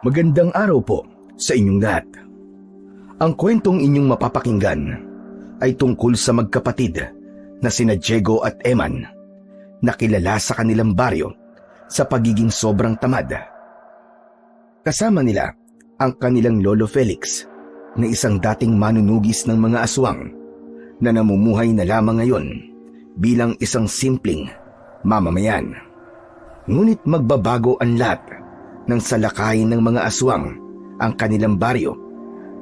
Magandang araw po sa inyong lahat. Ang kwentong inyong mapapakinggan ay tungkol sa magkapatid na sina Diego at Eman na kilala sa kanilang baryo sa pagiging sobrang tamad. Kasama nila ang kanilang lolo Felix na isang dating manunugis ng mga aswang na namumuhay na lamang ngayon bilang isang simpleng mamamayan. Ngunit magbabago ang lahat nang salakayin ng mga aswang ang kanilang baryo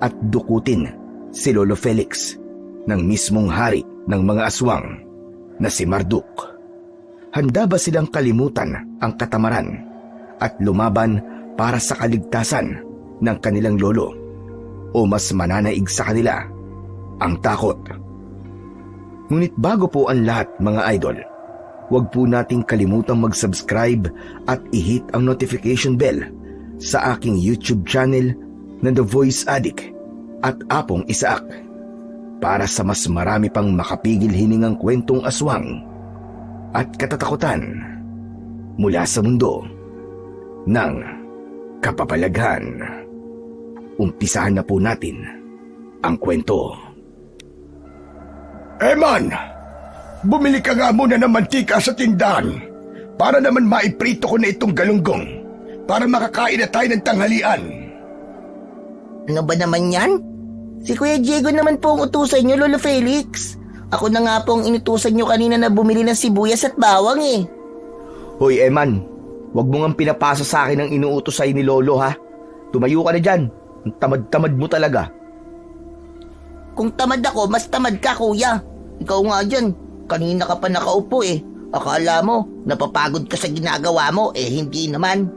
at dukutin si Lolo Felix ng mismong hari ng mga aswang na si Marduk. Handa ba silang kalimutan ang katamaran at lumaban para sa kaligtasan ng kanilang lolo o mas mananaig sa kanila ang takot? Ngunit bago po ang lahat mga idol, huwag po nating kalimutang mag-subscribe at i-hit ang notification bell sa aking YouTube channel na The Voice Addict at Apong Isaak para sa mas marami pang makapigil hiningang kwentong aswang at katatakutan mula sa mundo ng kapabalaghan. Umpisahan na po natin ang kwento. Eman! Bumili ka nga muna ng mantika sa tindahan para naman maiprito ko na itong galunggong para makakain na tayo ng tanghalian. Ano ba naman yan? Si Kuya Diego naman po ang utusan niyo, Lolo Felix. Ako na nga po ang inutusan niyo kanina na bumili ng sibuyas at bawang eh. Hoy Eman, huwag mo nga pinapasa sa akin ang inuutos sa'yo ni Lolo ha. Tumayo ka na dyan. Ang tamad-tamad mo talaga. Kung tamad ako, mas tamad ka, Kuya. Ikaw nga dyan. Kanina ka pa nakaupo eh. Akala mo, napapagod ka sa ginagawa mo eh, hindi naman.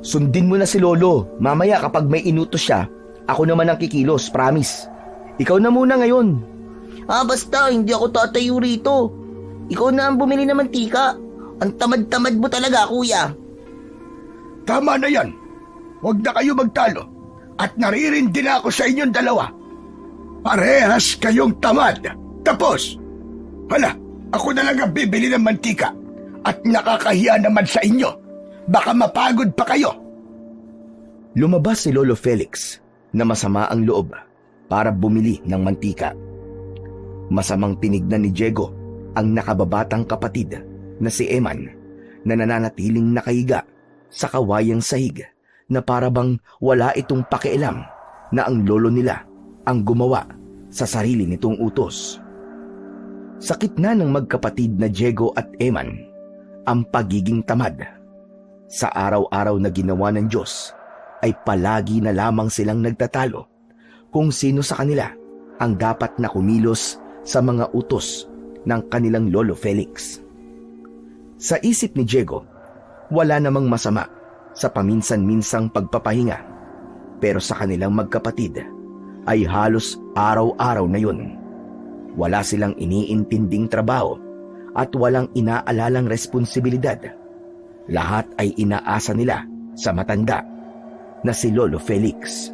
Sundin mo na si Lolo. Mamaya kapag may inutos siya, ako naman ang kikilos, promise. Ikaw na muna ngayon. Basta, hindi ako tatayo rito. Ikaw na ang bumili ng mantika. Ang tamad-tamad mo talaga, Kuya. Tama na yan. Huwag na kayo magtalo. At naririndi na ako sa inyong dalawa. Parehas kayong tamad. Tapos! Hala, ako na lang ang bibili ng mantika. At nakakahiya naman sa inyo. Baka mapagod pa kayo. Lumabas si Lolo Felix na masama ang loob para bumili ng mantika. Masamang tinignan ni Diego ang nakababatang kapatid na si Eman na nananatiling nakahiga sa kawayang sahig na parabang wala itong pakialam na ang lolo nila ang gumawa sa sarili nitong utos. Sakit na ng magkapatid na Diego at Eman ang pagiging tamad. Sa araw-araw na ginawa ng Diyos ay palagi na lamang silang nagtatalo kung sino sa kanila ang dapat na kumilos sa mga utos ng kanilang lolo Felix. Sa isip ni Diego, wala namang masama sa paminsan-minsang pagpapahinga, pero sa kanilang magkapatid ay halos araw-araw na yun. Wala silang iniintinding trabaho at walang inaalalang responsibilidad. Lahat ay inaasa nila sa matanda na si Lolo Felix.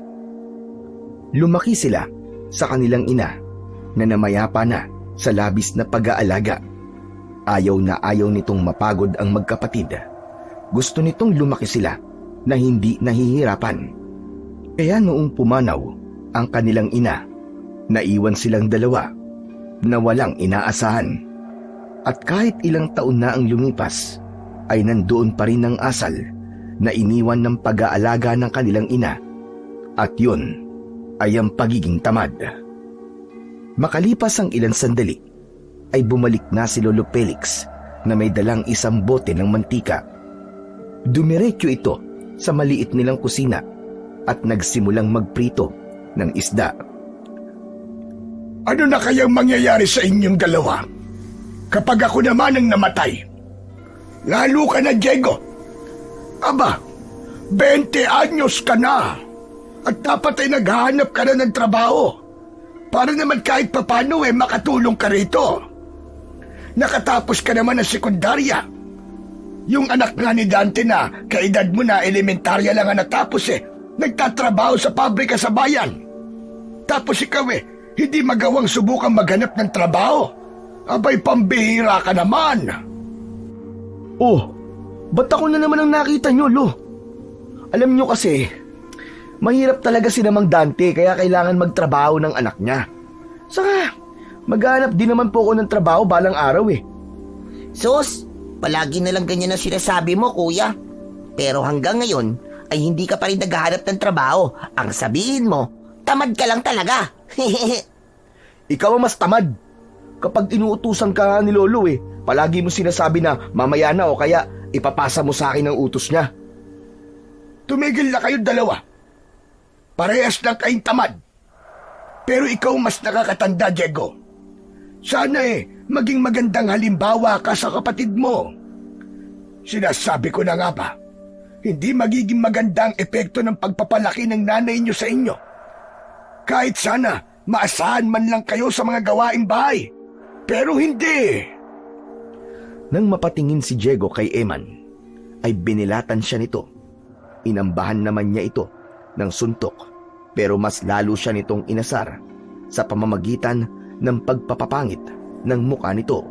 Lumaki sila sa kanilang ina na namayapa na sa labis na pag-aalaga. Ayaw na ayaw nitong mapagod ang magkapatid. Gusto nitong lumaki sila na hindi nahihirapan. Kaya noong pumanaw ang kanilang ina, naiwan silang dalawa na walang inaasahan. At kahit ilang taon na ang lumipas, ay nandoon pa rin ang asal na iniwan ng pag-aalaga ng kanilang ina. At yun ay ang pagiging tamad. Makalipas ang ilang sandali, ay bumalik na si Lolo Felix na may dalang isang bote ng mantika. Dumiretso ito sa maliit nilang kusina at nagsimulang magprito ng isda. Ano na kayang mangyayari sa inyong dalawa kapag ako naman ang namatay? Lalo ka na, Diego. Aba, 20 anyos ka na at dapat ay naghahanap ka na ng trabaho para naman kahit papano makatulong ka rito. Nakatapos ka naman ng sekundarya. Yung anak nga ni Dante na kaedad mo na elementarya lang ang natapos nagtatrabaho sa pabrika sa bayan. Tapos ikaw hindi magawang subukang maghanap ng trabaho. Abay, pambihira ka naman. Oh, ba't ako na naman ang nakita nyo, Lo? Alam nyo kasi, mahirap talaga si Namang Dante kaya kailangan magtrabaho ng anak niya. Saka, maghanap din naman po ako ng trabaho balang araw eh. Sus, palagi na lang ganyan ang sinasabi mo, kuya. Pero hanggang ngayon ay hindi ka pa rin naghahanap ng trabaho. Ang sabihin mo, tamad ka lang talaga. Ikaw ang mas tamad. Kapag inuutusan ka ni Lolo eh, palagi mo sinasabi na mamaya na o kaya ipapasa mo sa akin ang utos niya. Tumigil na kayong dalawa. Parehas lang kayong tamad. Pero ikaw mas nakakatanda, Diego. Sana maging magandang halimbawa ka sa kapatid mo. Sinasabi ko na nga ba, hindi magiging magandang epekto ng pagpapalaki ng nanay niyo sa inyo. Kahit sana maasahan man lang kayo sa mga gawaing bahay. Pero hindi. Nang mapatingin si Diego kay Eman, ay binilatan siya nito. Inambahan naman niya ito ng suntok, pero mas lalo siya nitong inasar sa pamamagitan ng pagpapapangit ng mukha nito.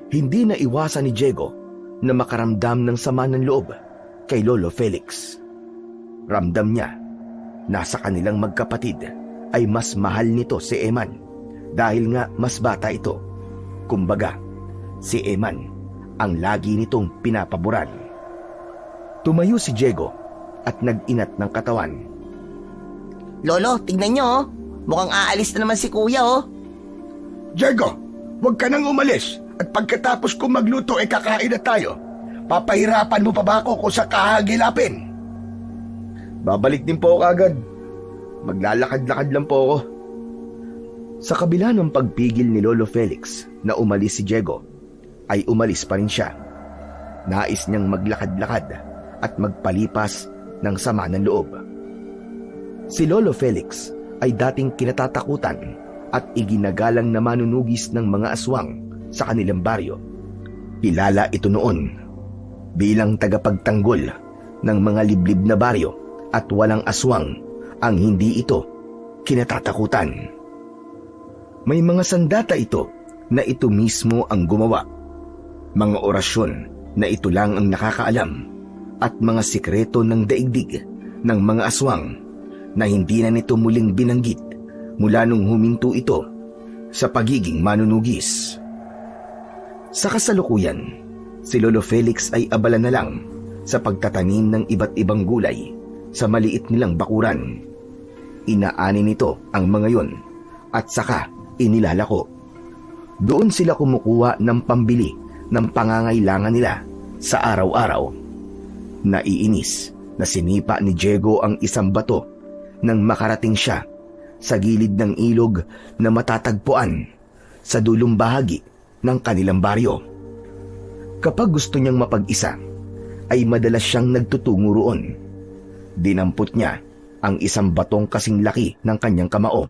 Hindi na iwasan ni Diego na makaramdam ng sama ng loob kay Lolo Felix. Ramdam niya na sa kanilang magkapatid ay mas mahal nito si Eman dahil nga mas bata ito. Kumbaga, si Eman ang lagi nitong pinapaboran. Tumayo si Diego at nag-inat ng katawan. Lolo, tignan nyo oh. Mukhang aalis na naman si kuya oh. Diego, huwag ka nang umalis. At pagkatapos kong magluto kakain na tayo. Papahirapan mo pa ba ako kung sa kahagilapin? Babalik din po ako agad. Maglalakad-lakad lang po ako. Sa kabila ng pagpigil ni Lolo Felix na umalis si Diego, ay umalis pa rin siya. Nais niyang maglakad-lakad at magpalipas ng sama ng loob. Si Lolo Felix ay dating kinatatakutan at iginagalang na manunugis ng mga aswang sa kanilang baryo. Kilala ito noon bilang tagapagtanggol ng mga liblib na baryo at walang aswang ang hindi ito kinatatakutan. May mga sandata ito na ito mismo ang gumawa. Mga orasyon na ito lang ang nakakaalam at mga sikreto ng daigdig ng mga aswang na hindi na nito muling binanggit mula nung huminto ito sa pagiging manunugis. Sa kasalukuyan, si Lolo Felix ay abala na lang sa pagtatanim ng iba't ibang gulay sa maliit nilang bakuran. Inaani nito ang mga yon at saka inilalako. Doon sila kumukuha ng pambili ng pangangailangan nila sa araw-araw. Naiinis na sinipa ni Diego ang isang bato nang makarating siya sa gilid ng ilog na matatagpuan sa dulong bahagi ng kanilang baryo. Kapag gusto niyang mapag-isa, ay madalas siyang nagtutungo roon. Dinampot niya ang isang batong kasing laki ng kanyang kamao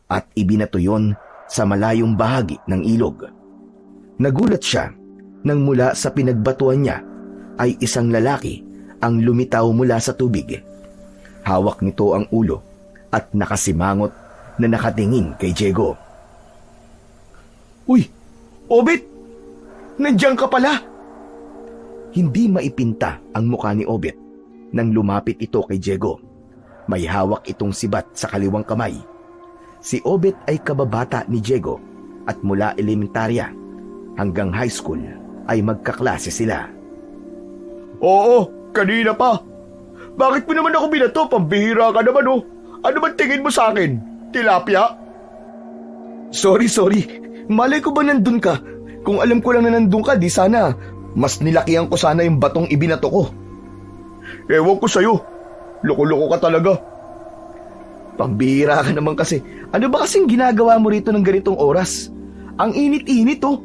at ibinato yon sa malayong bahagi ng ilog. Nagulat siya nang mula sa pinagbatuan niya ay isang lalaki ang lumitaw mula sa tubig. Hawak nito ang ulo at nakasimangot na nakatingin kay Diego. Uy, Obet! Nandiyan ka pala! Hindi maipinta ang mukha ni Obet nang lumapit ito kay Diego. May hawak itong sibat sa kaliwang kamay. Si Obet ay kababata ni Diego at mula elementarya hanggang high school ay magkaklase sila. Oo, kanina pa. Bakit mo naman ako binato? Pambihira ka naman oh. Ano ba tingin mo sa akin? Tilapia? Sorry. Malay ko ba nandun ka? Kung alam ko lang na nandun ka, di sana mas nilakihan ko sana yung batong ibinato ko. Ewan ko sa'yo. Loko-loko ka talaga. Pambihira ka naman kasi. Ano ba kasing ginagawa mo rito ng ganitong oras? Ang init-init oh.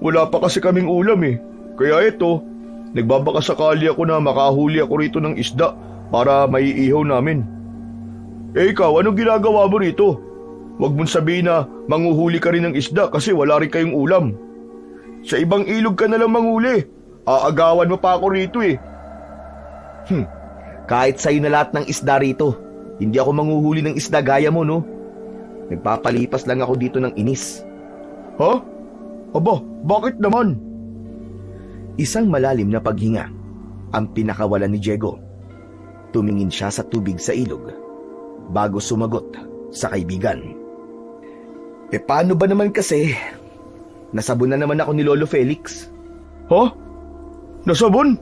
Wala pa kasi kaming ulam eh. Kaya ito, nagbabaka sakali ako na makahuli ako rito ng isda para maiihaw namin. Eh ikaw, anong ginagawa mo rito? Huwag mong sabihin na manguhuli ka rin ng isda kasi wala rin kayong ulam. Sa ibang ilog ka na lang manghuli. Aagawan mo pa ako rito eh. Kahit sa'yo na lahat ng isda rito, hindi ako manguhuli ng isda gaya mo, no? Nagpapalipas lang ako dito ng inis. Ha? Aba, bakit naman? Isang malalim na paghinga ang pinakawalan ni Diego. Tumingin siya sa tubig sa ilog bago sumagot sa kaibigan. Paano ba naman kasi? Nasabon na naman ako ni Lolo Felix. Ha? Nasabon?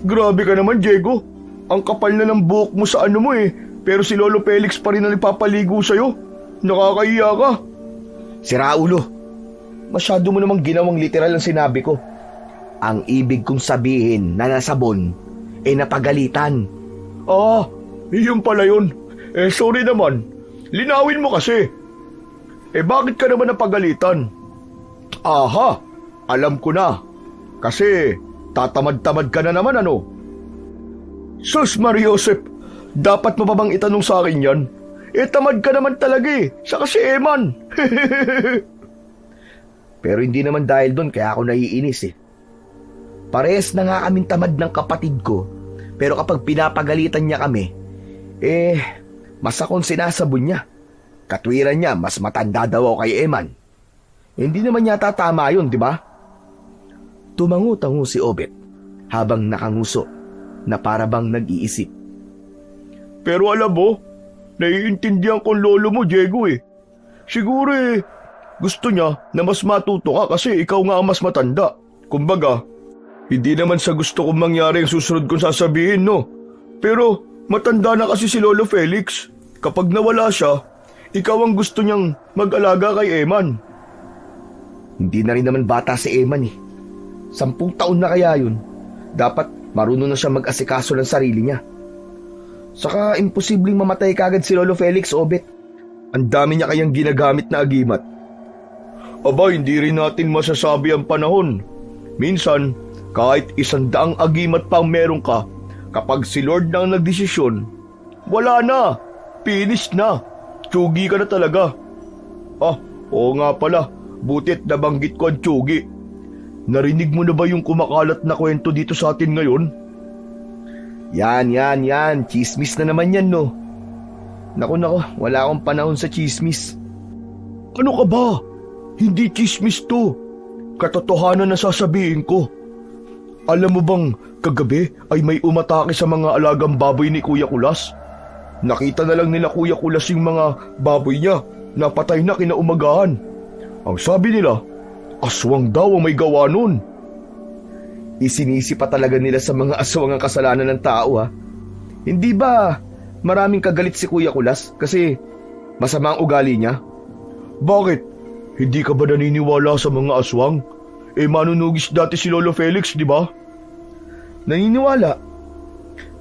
Grabe ka naman, Diego. Ang kapal na ng buhok mo sa ano mo pero si Lolo Felix pa rin ang nagpapaligo sa'yo. Nakakahiya ka. Si Raulo, masyado mo namang ginawang literal ang sinabi ko. Ang ibig kong sabihin na nasabon napagalitan. Yun pala yun. Sorry naman. Linawin mo kasi. Bakit ka naman napagalitan? Aha, alam ko na. Kasi tatamad-tamad ka na naman ano. Sus Mariosep, dapat mo pa bang itanong sa akin yan? Tamad ka naman talaga Saka si Eman. Pero hindi naman dahil doon kaya ako naiinis Parehas na nga kaming tamad ng kapatid ko. Pero kapag pinapagalitan niya kami, mas akong sinasabon niya. Katwiran niya, mas matanda daw ako kay Eman. Hindi naman yata tama yun, di ba? Tumango-tango si Obet habang nakanguso na para bang nag-iisip. Pero alam mo, naiintindihan ko ang lolo mo, Diego Siguro gusto niya na mas matuto ka kasi ikaw nga ang mas matanda. Kumbaga, hindi naman sa gusto kong mangyari ang susunod kong sasabihin, no? Pero matanda na kasi si Lolo Felix. Kapag nawala siya, ikaw ang gusto niyang mag-alaga kay Eman. Hindi na rin naman bata si Eman 10 taon na kaya yun. Dapat marunong na siya mag-asikaso ng sarili niya. Saka imposibleng mamatay kagad si Lolo Felix, Obet. Ang dami niya kayang ginagamit na agimat. Aba, hindi rin natin masasabi ang panahon. Minsan, kahit 100 agimat pang meron ka, kapag si Lord na ang nagdesisyon, wala na, finish na, tsugi ka na talaga. Oo nga pala, butit nabanggit ko ang tsugi. Narinig mo na ba yung kumakalat na kwento dito sa atin ngayon? Yan, chismis na naman yan, no? Naku, wala akong panahon sa chismis. Ano ka ba? Hindi chismis to. Katotohanan na sasabihin ko. Alam mo bang kagabi ay may umatake sa mga alagang baboy ni Kuya Kulas? Nakita na lang nila Kuya Kulas yung mga baboy niya na patay na kinaumagahan. Ang sabi nila, aswang daw ang may gawa nun. Isinisi pa talaga nila sa mga aswang ang kasalanan ng tao Hindi ba maraming kagalit si Kuya Kulas kasi masama ang ugali niya? Bakit? Hindi ka ba naniniwala sa mga aswang? Manunugis dati si Lolo Felix, di ba? Naniniwala.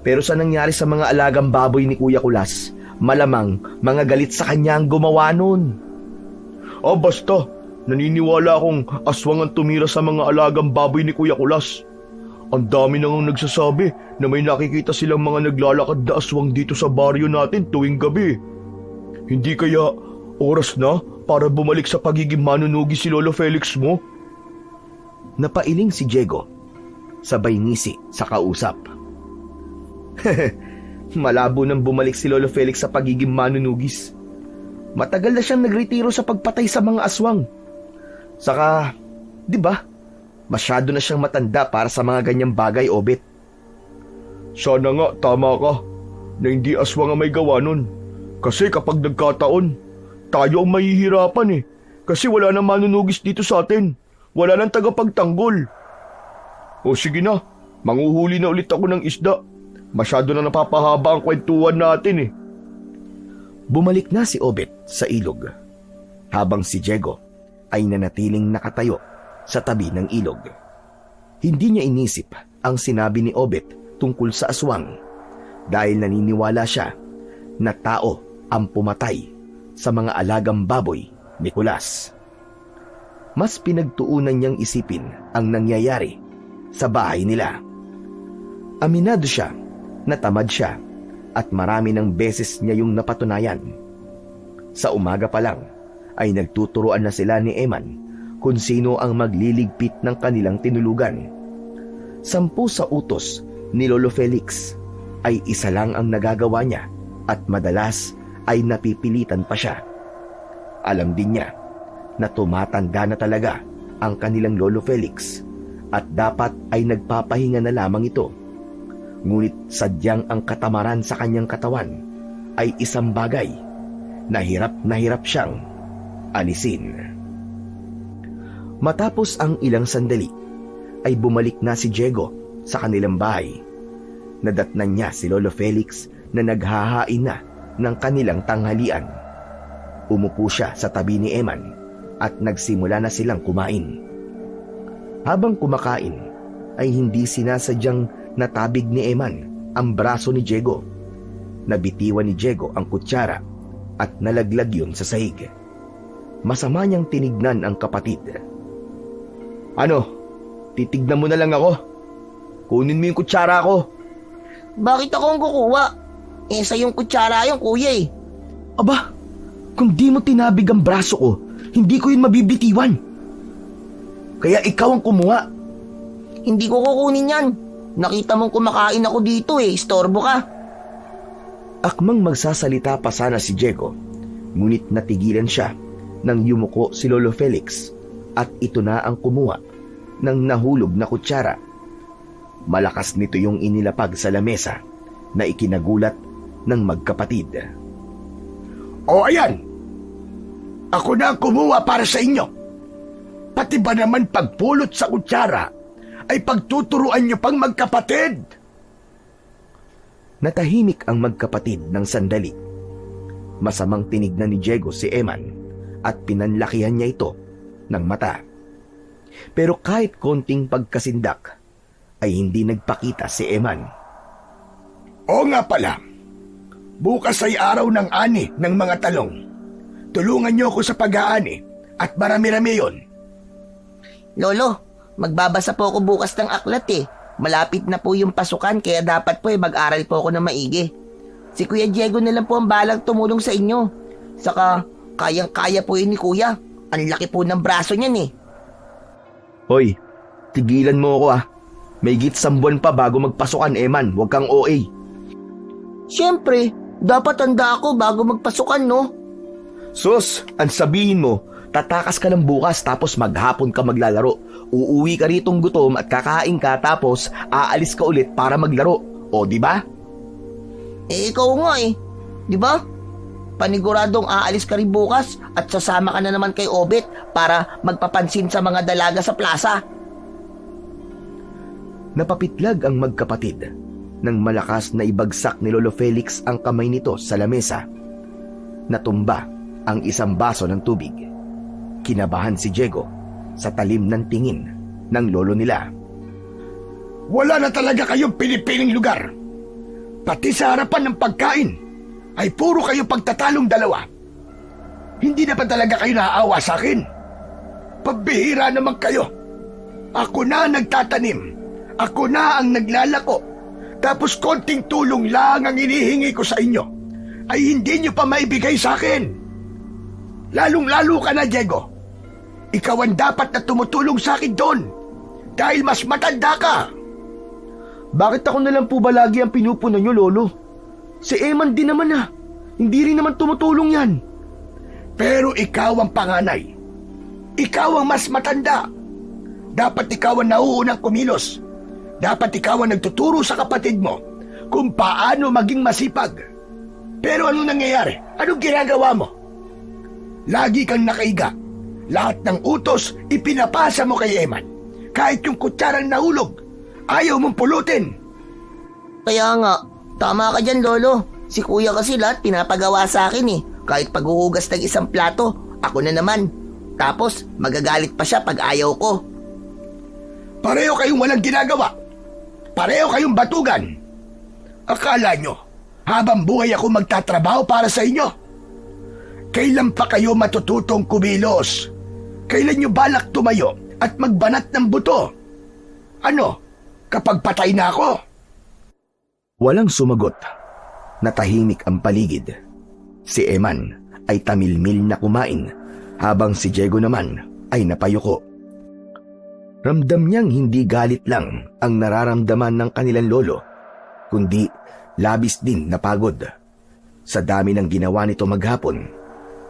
Pero sa nangyari sa mga alagang baboy ni Kuya Kulas, malamang mga galit sa kanya ang gumawa nun. Basta. Naniniwala akong aswang ang tumira sa mga alagang baboy ni Kuya Kulas. Ang dami nang nagsasabi na may nakikita silang mga naglalakad na aswang dito sa baryo natin tuwing gabi. Hindi kaya oras na para bumalik sa pagiging manunugi si Lolo Felix mo? Napailing si Diego, sabay ngisi sa kausap. Malabo nang bumalik si Lolo Felix sa pagiging manunugis. Matagal na siyang nagretiro sa pagpatay sa mga aswang. Saka, di ba, masyado na siyang matanda para sa mga ganyang bagay, Obet. Sana nga tama ka na hindi aswang ang may gawa nun. Kasi kapag nagkataon, tayo ang mahihirapan kasi wala nang manunugis dito sa atin. Wala nang tagapagtanggol. O sige na, manguhuli na ulit ako ng isda. Masyado na napapahaba ang kwentuhan natin Bumalik na si Obet sa ilog, habang si Diego ay nanatiling nakatayo sa tabi ng ilog. Hindi niya inisip ang sinabi ni Obet tungkol sa aswang dahil naniniwala siya na tao ang pumatay sa mga alagang baboy ni Kulas. Mas pinagtuunan niyang isipin ang nangyayari sa bahay nila. Aminado siya na tamad siya at marami ng beses niya yung napatunayan. Sa umaga pa lang ay nagtuturoan na sila ni Eman kung sino ang magliligpit ng kanilang tinulugan. 10 sa utos ni Lolo Felix ay isa lang ang nagagawa niya at madalas ay napipilitan pa siya. Alam din niya na tumatanda na talaga ang kanilang Lolo Felix at dapat ay nagpapahinga na lamang ito Ngunit sadyang ang katamaran sa kanyang katawan ay isang bagay na hirap siyang alisin. Matapos ang ilang sandali, ay bumalik na si Diego sa kanilang bahay. Nadatnan niya si Lolo Felix na naghahain na ng kanilang tanghalian. Umupo siya sa tabi ni Eman at nagsimula na silang kumain. Habang kumakain, ay hindi sinasadyang natabig ni Eman ang braso ni Diego. Nabitiwan ni Diego ang kutsara at nalaglag yun sa sahig. Masama niyang tinignan ang kapatid. Ano? Titignan mo na lang ako? Kunin mo yung kutsara ko. Bakit ako ang kukuha? Sa yung kutsara yung kuya eh. Aba, kung di mo tinabig ang braso ko, hindi ko yun mabibitiwan. Kaya ikaw ang kumuha. Hindi ko kukunin yan. Nakita mong kumakain ako dito istorbo ka. Akmang magsasalita pa sana si Diego, ngunit natigilan siya nang yumuko si Lolo Felix at ito na ang kumuha ng nahulog na kutsara. Malakas nito yung inilapag sa lamesa na ikinagulat ng magkapatid. O ayan, ako na ang kumuha para sa inyo. Pati ba naman pagpulot sa kutsara ay pagtuturuan niyo pang magkapatid? Natahimik ang magkapatid ng sandali. Masamang tinignan ni Diego si Eman at pinanlakihan niya ito ng mata. Pero kahit konting pagkasindak, ay hindi nagpakita si Eman. O nga pala, bukas ay araw ng ani ng mga talong. Tulungan niyo ako sa pag-aani at marami-rami yon. Lolo, magbabasa po ako bukas ng aklat Malapit na po yung pasukan kaya dapat po mag-aral po ako na maigi. Si Kuya Diego na lang po ang balang tumulong sa inyo. Saka kayang-kaya po yun ni Kuya. Ang laki po ng braso niyan Hoy, tigilan mo ako May gitsang buwan pa bago magpasukan, Eman. Huwag kang OA. Siyempre, dapat handa ako bago magpasukan, no? Sus, ang sabihin mo, tatakas ka ng bukas tapos maghapon ka maglalaro. Uuwi ka ritong gutom at kakain ka tapos aalis ka ulit para maglaro. O, di ba? Ikaw nga Di ba? Paniguradong aalis ka rin bukas at sasama ka na naman kay Obet para magpapansin sa mga dalaga sa plaza. Napapitlag ang magkapatid nang malakas na ibagsak ni Lolo Felix ang kamay nito sa lamesa. Natumba ang isang baso ng tubig. Kinabahan si Diego sa talim ng tingin ng lolo nila. Wala na talaga kayong pinipiling lugar. Pati sa harapan ng pagkain ay puro kayo pagtatalong dalawa. Hindi na pa talaga kayo naaawa sa akin. Pabihira naman kayo. Ako na nagtatanim. Ako na ang naglalako. Tapos konting tulong lang ang inihingi ko sa inyo ay hindi nyo pa maibigay sa akin. Lalong-lalo ka na, Diego. Ikaw ang dapat na tumutulong sa akin doon dahil mas matanda ka. Bakit ako na lang po ba lagi ang pinupuno nyo, Lolo? Si Eman din naman Hindi rin naman tumutulong yan. Pero ikaw ang panganay. Ikaw ang mas matanda. Dapat ikaw ang nauunang kumilos. Dapat ikaw ang nagtuturo sa kapatid mo kung paano maging masipag. Pero ano nangyayari? Anong ginagawa mo? Lagi kang nakaiga. Lahat ng utos ipinapasa mo kay Eman. Kahit yung kutsarang nahulog, ayaw mong pulutin. Kaya nga, tama ka dyan, Lolo. Si Kuya kasi lahat pinapagawa sa akin Kahit paghuhugas ng isang plato, ako na naman. Tapos magagalit pa siya pag ayaw ko. Pareho kayong walang ginagawa. Pareho kayong batugan. Akala nyo, habang buhay ako magtatrabaho para sa inyo? Kailan pa kayo matututong kumilos? Kailan nyo balak tumayo at magbanat ng buto? Ano, kapag patay na ako? Walang sumagot. Natahimik ang paligid. Si Eman ay tamilmil na kumain habang si Diego naman ay napayuko. Ramdam niyang hindi galit lang ang nararamdaman ng kanilang lolo, kundi labis din na pagod. Sa dami ng ginawa nito maghapon,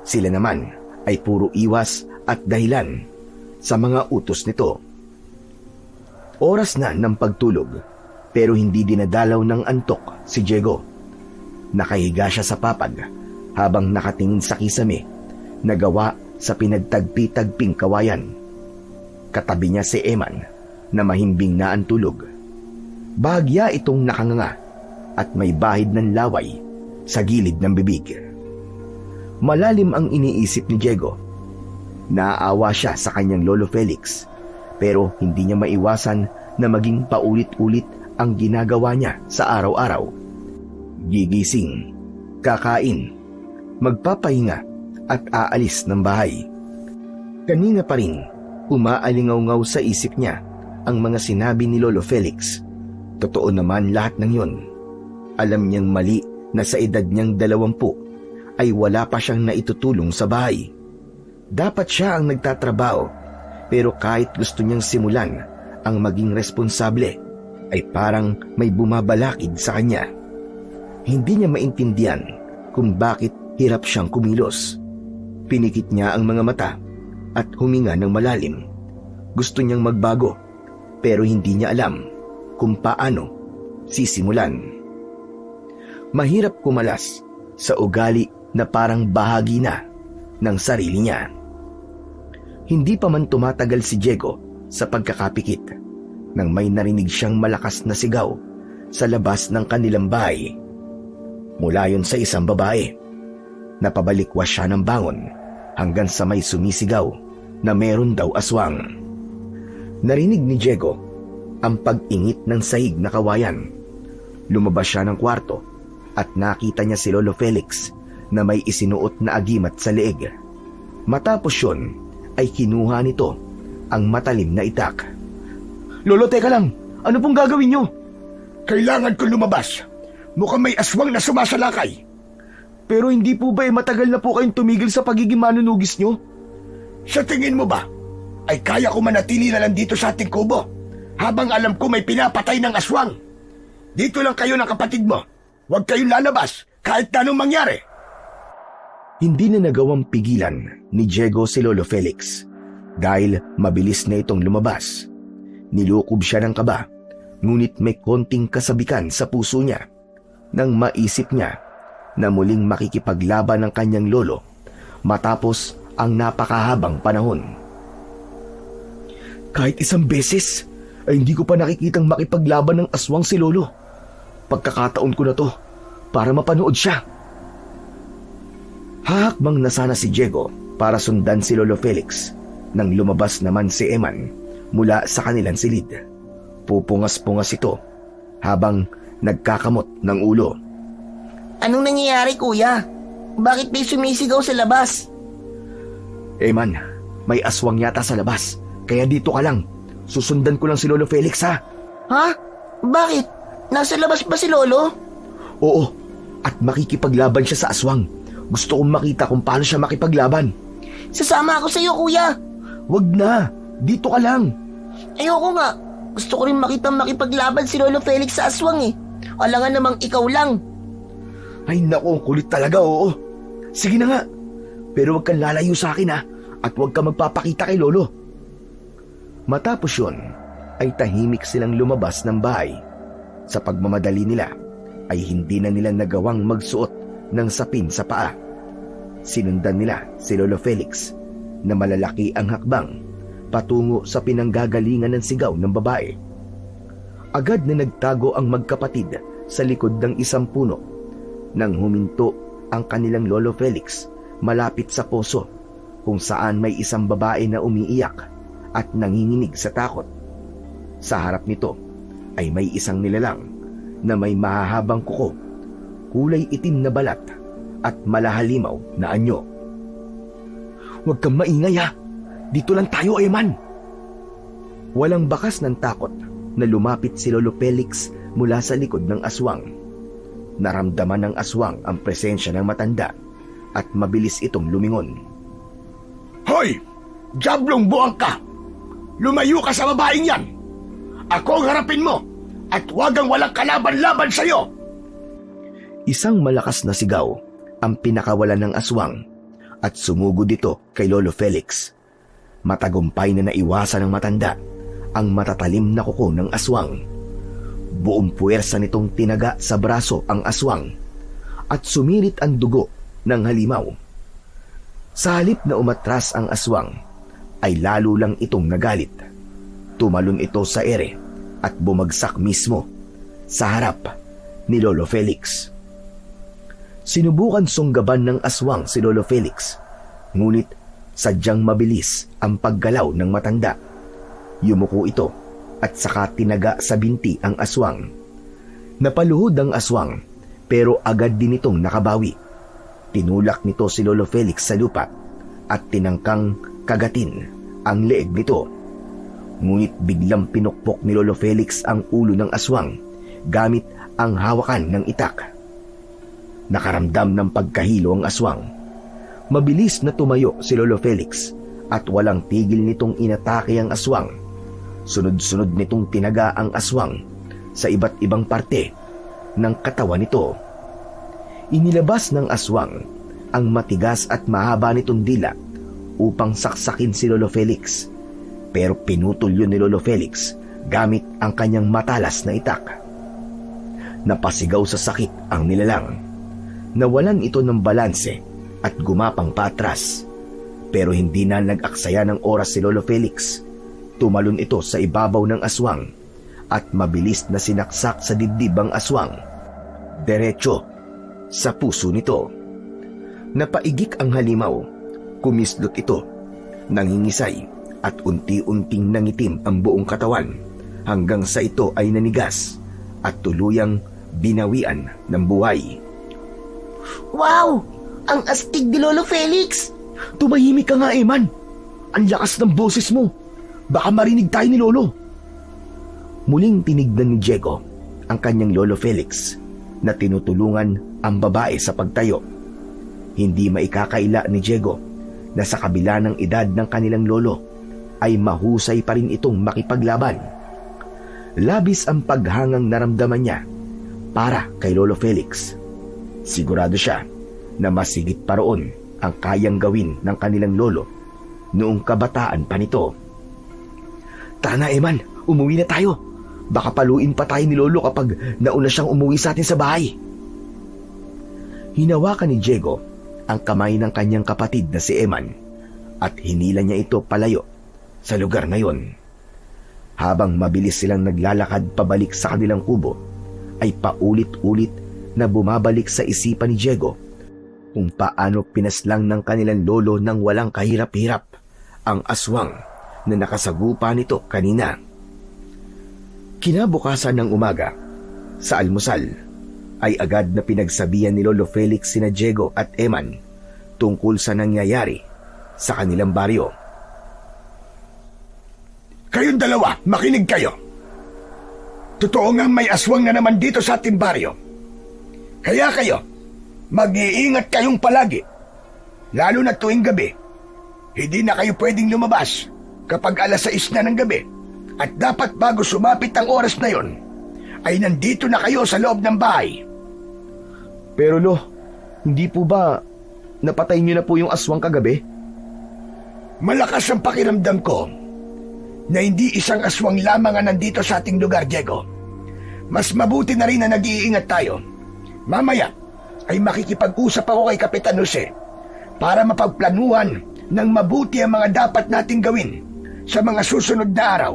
sila naman ay puro iwas at dahilan sa mga utos nito. Oras na ng pagtulog, pero hindi dinadalaw ng antok si Diego. Nakahiga siya sa papag habang nakatingin sa kisame na gawa sa pinagtagpi-tagping kawayan. Katabi niya si Eman na mahimbing na ang tulog. Bahagya itong nakanganga at may bahid ng laway sa gilid ng bibig. Malalim ang iniisip ni Diego. Naaawa siya sa kanyang lolo Felix, pero hindi niya maiwasan na maging paulit-ulit ang ginagawa niya sa araw-araw. Gigising, kakain, magpapahinga at aalis ng bahay. Kanina pa rin, umaalingaw-ngaw sa isip niya ang mga sinabi ni Lolo Felix. Totoo naman lahat ng yun. Alam niyang mali na sa edad niyang 20 ay wala pa siyang naitutulong sa bahay. Dapat siya ang nagtatrabaho, pero kahit gusto niyang simulan ang maging responsable, ay parang may bumabalakid sa kanya. Hindi niya maintindihan kung bakit hirap siyang kumilos. Pinikit niya ang mga mata at huminga ng malalim. Gusto niyang magbago, pero hindi niya alam kung paano sisimulan. Mahirap kumalas sa ugali na parang bahagi na ng sarili niya. Hindi pa man tumatagal si Diego sa pagkakapikit nang may narinig siyang malakas na sigaw sa labas ng kanilang bahay. Mula yon sa isang babae. Napabalikwas siya ng bangon hanggang sa may sumisigaw na meron daw aswang. Narinig ni Diego ang pag-ingit ng sahig na kawayan. Lumabas siya ng kwarto at nakita niya si Lolo Felix na may isinuot na agimat sa leeg. Matapos yun, ay kinuha nito ang matalim na itak. Lolo, teka lang. Ano pong gagawin niyo? Kailangan ko lumabas. Mukhang may aswang na sumasalakay. Pero hindi po ba matagal na po kayong tumigil sa pagiging manunugis niyo? Sa tingin mo ba, ay kaya ko manatili na lang dito sa ating kubo habang alam ko may pinapatay ng aswang? Dito lang kayo ng kapatid mo. Huwag kayong lalabas kahit na anong mangyari. Hindi na nagawang pigilan ni Diego si Lolo Felix dahil mabilis na itong lumabas. Nilukob siya ng kaba, ngunit may konting kasabikan sa puso niya nang maisip niya na muling makikipaglaban ng kanyang lolo matapos ang napakahabang panahon. Kahit isang beses ay hindi ko pa nakikitang makipaglaban ng aswang si Lolo. Pagkakataon ko na to para mapanood siya. Hahakbang na sana si Diego para sundan si Lolo Felix nang lumabas naman si Eman mula sa kanilang silid. Pupungas-pungas ito habang nagkakamot ng ulo. Anong nangyayari, kuya? Bakit may sumisigaw sa labas? Eman, may aswang yata sa labas, kaya dito ka lang. Susundan ko lang si Lolo Felix, ha? Ha? Bakit? Nasa labas ba si Lolo? Oo, at makikipaglaban siya sa aswang. Gusto kong makita kung paano siya makipaglaban. Sasama ako sa iyo, kuya. Wag na, dito ka lang. Ayoko nga. Gusto ko rin makipaglaban si Lolo Felix sa aswang eh. Alangan namang ikaw lang. Ay naku, kulit talaga, oo. Sige na nga, pero wag kang lalayo sa akin, ha? At wag kang magpapakita kay Lolo. Matapos yun, ay tahimik silang lumabas ng bahay. Sa pagmamadali nila, ay hindi na nila nagawang magsuot ng sapin sa paa. Sinundan nila si Lolo Felix na malalaki ang hakbang patungo sa pinanggagalingan ng sigaw ng babae. Agad na nagtago ang magkapatid sa likod ng isang puno nang huminto ang kanilang Lolo Felix malapit sa poso kung saan may isang babae na umiiyak at nanginginig sa takot. Sa harap nito ay may isang nilalang na may mahahabang kuko, kulay itim na balat at malahalimaw na anyo. Huwag kang maingay, ha! Dito lang tayo, Eman! Walang bakas ng takot na lumapit si Lolo Felix mula sa likod ng aswang. Naramdaman ng aswang ang presensya ng matanda at mabilis itong lumingon. Hoy! Diablong buwang ka! Lumayo ka sa babaeng yan! Ako ang harapin mo at huwag ang walang kalaban-laban sa'yo! Isang malakas na sigaw ang pinakawalan ng aswang at sumugod ito kay Lolo Felix. Matagumpay na naiwasan ng matanda ang matatalim na kuko ng aswang. Buong puwersa nitong tinaga sa braso ang aswang at sumirit ang dugo ng halimaw. Sa halip na umatras ang aswang, ay lalo lang itong nagalit. Tumalon ito sa ere at bumagsak mismo sa harap ni Lolo Felix. Sinubukan sunggaban ng aswang si Lolo Felix, ngunit sadyang mabilis ang paggalaw ng matanda. Yumuko ito at saka tinaga sa binti ang aswang. Napaluhod ang aswang pero agad din itong nakabawi. Tinulak nito si Lolo Felix sa lupa at tinangkang kagatin ang leeg nito. Ngunit biglang pinukpok ni Lolo Felix ang ulo ng aswang gamit ang hawakan ng itak. Nakaramdam ng pagkahilo ang aswang. Mabilis na tumayo si Lolo Felix at walang tigil nitong inatake ang aswang. Sunod-sunod nitong tinaga ang aswang sa iba't ibang parte ng katawan nito. Inilabas ng aswang ang matigas at mahaba nitong dila upang saksakin si Lolo Felix. Pero pinutol yun ni Lolo Felix gamit ang kanyang matalas na itak. Napasigaw sa sakit ang nilalang. Nawalan ito ng balanse at gumapang paatras. Pero hindi na nag-aksaya ng oras si Lolo Felix. Tumalon ito sa ibabaw ng aswang at mabilis na sinaksak sa dibdib ang aswang. Diretso sa puso nito. Napaigik ang halimaw. Kumislot ito. Nangingisay at unti-unting nangitim ang buong katawan hanggang sa ito ay nanigas at tuluyang binawian ng buhay. Wow! Ang astig ni Lolo Felix! Tumahimik ka nga, Eman. Ang lakas ng boses mo. Baka marinig tayo ni Lolo. Muling tinignan ni Diego ang kanyang Lolo Felix na tinutulungan ang babae sa pagtayo. Hindi maikakaila ni Diego na sa kabila ng edad ng kanilang lolo ay mahusay pa rin itong makipaglaban. Labis ang paghangang naramdaman niya para kay Lolo Felix. Sigurado siya na mas higit pa roon ang kayang gawin ng kanilang lolo noong kabataan pa nito. Tara na, Eman, umuwi na tayo. Baka paluin pa tayo ni Lolo kapag nauna siyang umuwi sa atin sa bahay. Hinawakan ni Diego ang kamay ng kanyang kapatid na si Eman at hinila niya ito palayo sa lugar na yon. Habang mabilis silang naglalakad pabalik sa kanilang kubo, ay paulit-ulit na bumabalik sa isipan ni Diego kung paano pinaslang ng kanilang lolo ng walang kahirap-hirap ang aswang na nakasagupa nito kanina. Kinabukasan ng umaga, sa almusal, ay agad na pinagsabihan ni Lolo Felix sina Diego at Eman tungkol sa nangyayari sa kanilang baryo. Kayong dalawa, makinig kayo. Totoo nga may aswang na naman dito sa ating baryo. Kaya kayo, mag-iingat kayong palagi. Lalo na tuwing gabi. Hindi na kayo pwedeng lumabas kapag 6:00 na ng gabi. At dapat bago sumapit ang oras na yon, ay nandito na kayo sa loob ng bahay. Pero Lo, hindi po ba napatay niyo na po yung aswang kagabi? Malakas ang pakiramdam ko na hindi isang aswang lamang ang nandito sa ating lugar, Diego. Mas mabuti na rin na nag-iingat tayo. Mamaya ay makikipag-usap ako kay Kapitan Jose para mapagplanuhan ng mabuti ang mga dapat nating gawin sa mga susunod na araw.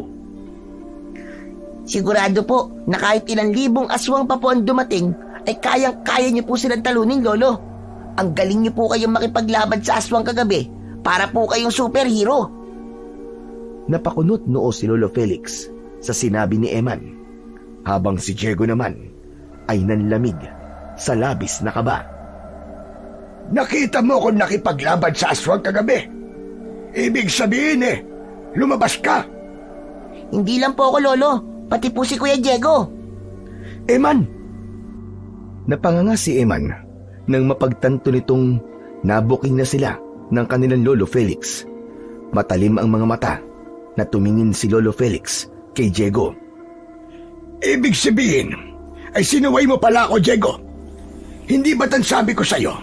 Sigurado po na kahit ilang libong aswang pa po ang dumating, ay kayang-kaya niyo po silang talunin, Lolo. Ang galing niyo po kayong makipaglaban sa aswang kagabi para po kayong superhero. Napakunot noo si Lolo Felix sa sinabi ni Eman, habang si Diego naman ay nanlamig sa labis na kaba. Nakita mo kung nakipaglaban sa aswang kagabi. Ibig sabihin lumabas ka. Hindi lang po ako, Lolo. Pati po si Kuya Diego. Eman! Napanganga si Eman nang mapagtanto nitong nabuking na sila ng kanilang Lolo Felix. Matalim ang mga mata na tumingin si Lolo Felix kay Diego. Ibig sabihin ay sinuway mo pala ako, Diego. Hindi ba tan sabi ko sa'yo?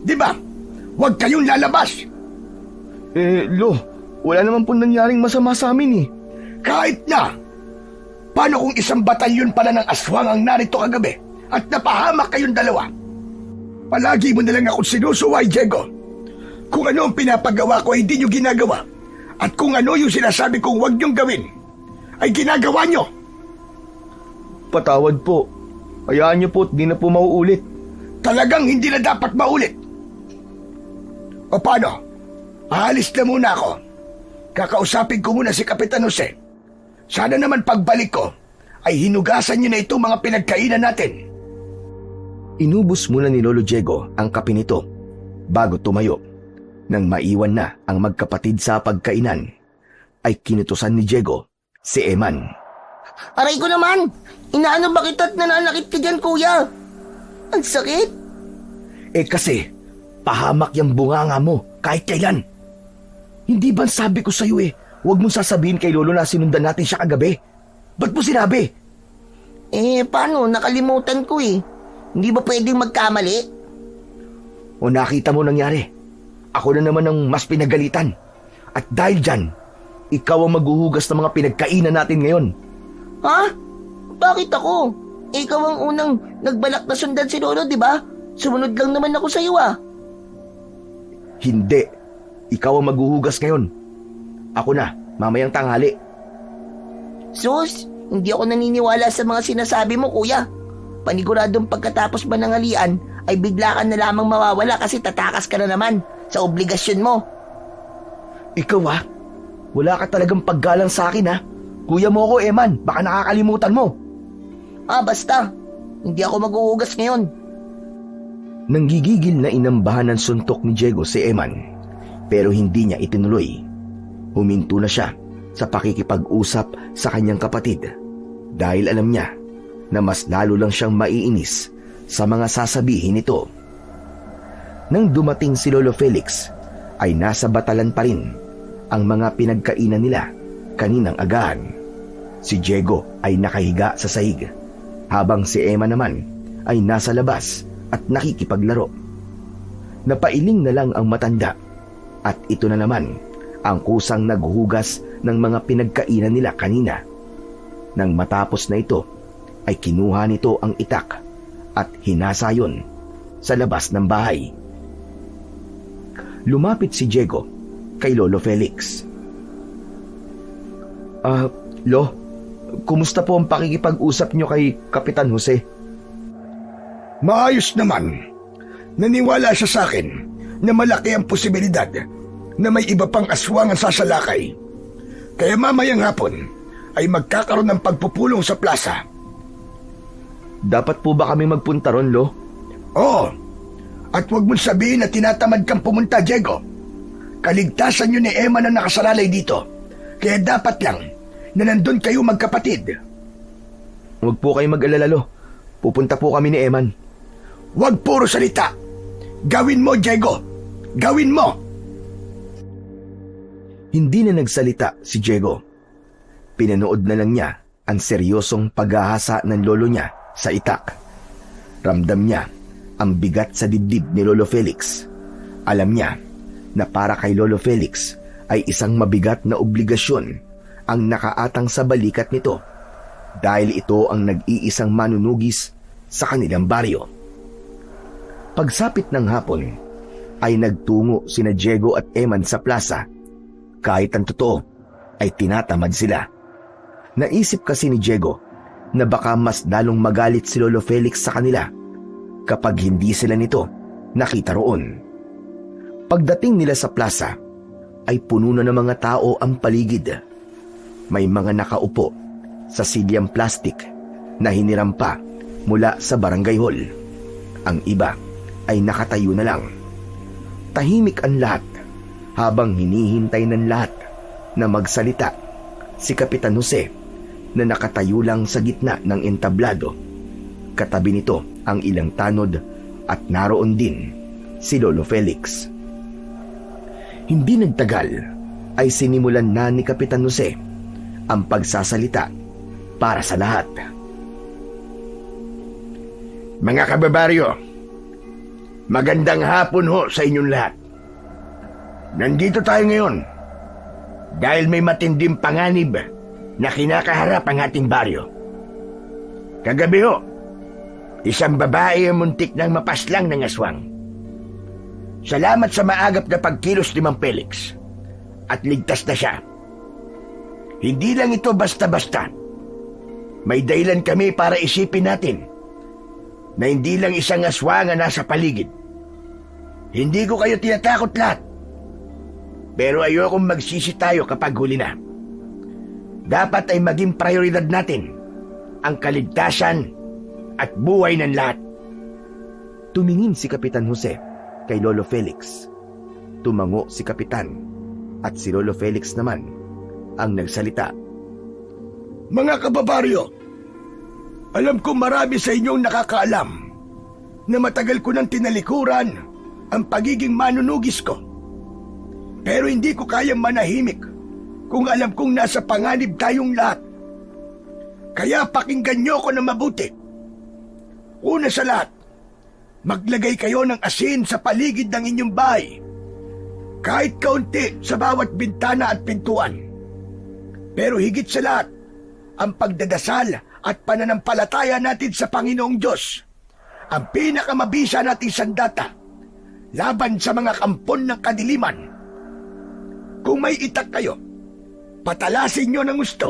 Di ba? Huwag kayong lalabas. Lo, wala naman po nangyaring masama sa amin eh. Kahit na, Paano kung isang batalyon pala ng aswang ang narito kagabi at napahamak kayong dalawa? Palagi mo na lang akong sinusuway, Diego. Kung ano ang pinapagawa ko ay hindi nyo ginagawa. At kung ano yung sinasabi kong huwag nyong gawin, ay ginagawa nyo. Patawad po. Hayaan niyo po at di na po mauulit. Talagang hindi na dapat maulit. O paano? Aalis na muna ako. Kakausapin ko muna si Kapitan Jose. Sana naman pagbalik ko ay hinugasan niyo na itong mga pinagkainan natin. Inubos muna ni Lolo Diego ang kape nito bago tumayo. Nang maiwan na ang magkapatid sa pagkainan, ay kinutusan ni Diego si Eman. Aray ko naman! Inaano ba kita at nananakit ka dyan, kuya? Ang sakit! Eh kasi, pahamak yung bunganga mo kahit kailan. Hindi ba sabi ko sa'yo huwag mong sasabihin kay Lolo na sinundan natin siya kagabi? Ba't mo sinabi? Paano? Nakalimutan ko Hindi ba pwedeng magkamali? O nakita mo nangyari? Ako na naman ang mas pinagalitan. At dahil dyan, ikaw ang maghuhugas ng mga pinagkainan natin ngayon. Ha? Bakit ako? Ikaw ang unang nagbalak na sundan si Lolo, di ba? Sumunod lang naman ako sa iyo Hindi. Ikaw ang maghuhugas ngayon. Ako na, mamayang tanghali. Sus, hindi ako naniniwala sa mga sinasabi mo, kuya. Paniguradong pagkatapos ba ng halian, ay bigla ka na lamang mawawala kasi tatakas ka na naman sa obligasyon mo. Ikaw wala ka talagang paggalang sa akin Kuya mo ako, Eman, baka nakakalimutan mo. Basta. Hindi ako maghuhugas ngayon. Nanggigigil na inambahan ng suntok ni Diego si Eman, pero hindi niya itinuloy. Huminto na siya sa pakikipag-usap sa kanyang kapatid dahil alam niya na mas lalo lang siyang maiinis sa mga sasabihin nito. Nang dumating si Lolo Felix, ay nasa batalan pa rin ang mga pinagkainan nila kaninang agahan. Si Diego ay nakahiga sa sahig, habang si Emma naman ay nasa labas at nakikipaglaro. Napailing na lang ang matanda, at ito na naman ang kusang naghuhugas ng mga pinagkainan nila kanina. Nang matapos na ito, ay kinuha nito ang itak at hinasa yon sa labas ng bahay. Lumapit si Diego kay Lolo Felix. Lo, kumusta po ang pakikipag-usap niyo kay Kapitan Jose? Maayos naman. Naniwala siya sa akin na malaki ang posibilidad na may iba pang aswang ang sasalakay. Kaya mamayang hapon ay magkakaroon ng pagpupulong sa plaza. Dapat po ba kami magpunta ron, Lo? Oo. At huwag mong sabihin na tinatamad kang pumunta, Diego. Kaligtasan yun ni Emma na nakasalalay dito. Kaya dapat lang na nandun kayo magkapatid. Huwag po kayong mag-alala, Lo. Pupunta po kami ni Eman. Huwag puro salita. Gawin mo, Diego. Gawin mo. Hindi na nagsalita si Diego. Pinanood na lang niya ang seryosong paghahasa ng lolo niya sa itak. Ramdam niya ang bigat sa dibdib ni Lolo Felix. Alam niya na para kay Lolo Felix ay isang mabigat na obligasyon ang nakaatang sa balikat nito dahil ito ang nag-iisang manunugis sa kanilang baryo. Pagsapit ng hapon ay nagtungo sina Diego at Eman sa plaza. Kahit ang totoo ay tinatamad sila. Naisip kasi ni Diego na baka mas lalong magalit si Lolo Felix sa kanila kapag hindi sila nito nakita roon. Pagdating nila sa plaza ay puno na ng mga tao ang paligid. May mga nakaupo sa silyang plastik na hiniram pa mula sa barangay hall. Ang iba ay nakatayo na lang. Tahimik ang lahat habang hinihintay ng lahat na magsalita si Kapitan Jose na nakatayo lang sa gitna ng entablado. Katabi nito ang ilang tanod at naroon din si Lolo Felix. Hindi nagtagal ay sinimulan na ni Kapitan Jose ang pagsasalita para sa lahat. Mga kababaryo, magandang hapon ho sa inyong lahat. Nandito tayo ngayon dahil may matinding panganib na kinakaharap ang ating baryo. Kagabi ho, isang babae ang muntik ng mapaslang ng aswang. Salamat sa maagap na pagkilos ni Mang Felix at ligtas na siya. Hindi lang ito basta-basta. May dahilan kami para isipin natin na hindi lang isang aswang ang nasa paligid. Hindi ko kayo tinatakot lahat. Pero ayokong magsisi tayo kapag huli na. Dapat ay maging prioridad natin ang kaligtasan at buhay ng lahat. Tumingin si Kapitan Jose kay Lolo Felix. Tumango si Kapitan at si Lolo Felix naman ang nagsalita. Mga kababaryo, alam ko marami sa inyong nakakaalam na matagal ko nang tinalikuran ang pagiging manunugis ko. Pero hindi ko kayang manahimik kung alam kong nasa panganib tayong lahat. Kaya pakinggan niyo ko na mabuti. Una sa lahat, maglagay kayo ng asin sa paligid ng inyong bahay. Kahit kaunti sa bawat bintana at pintuan. Pero higit sa lahat, ang pagdadasal at pananampalataya natin sa Panginoong Diyos, ang pinakamabisa nating sandata laban sa mga kampon ng kadiliman. Kung may itak kayo, patalasin nyo ng gusto.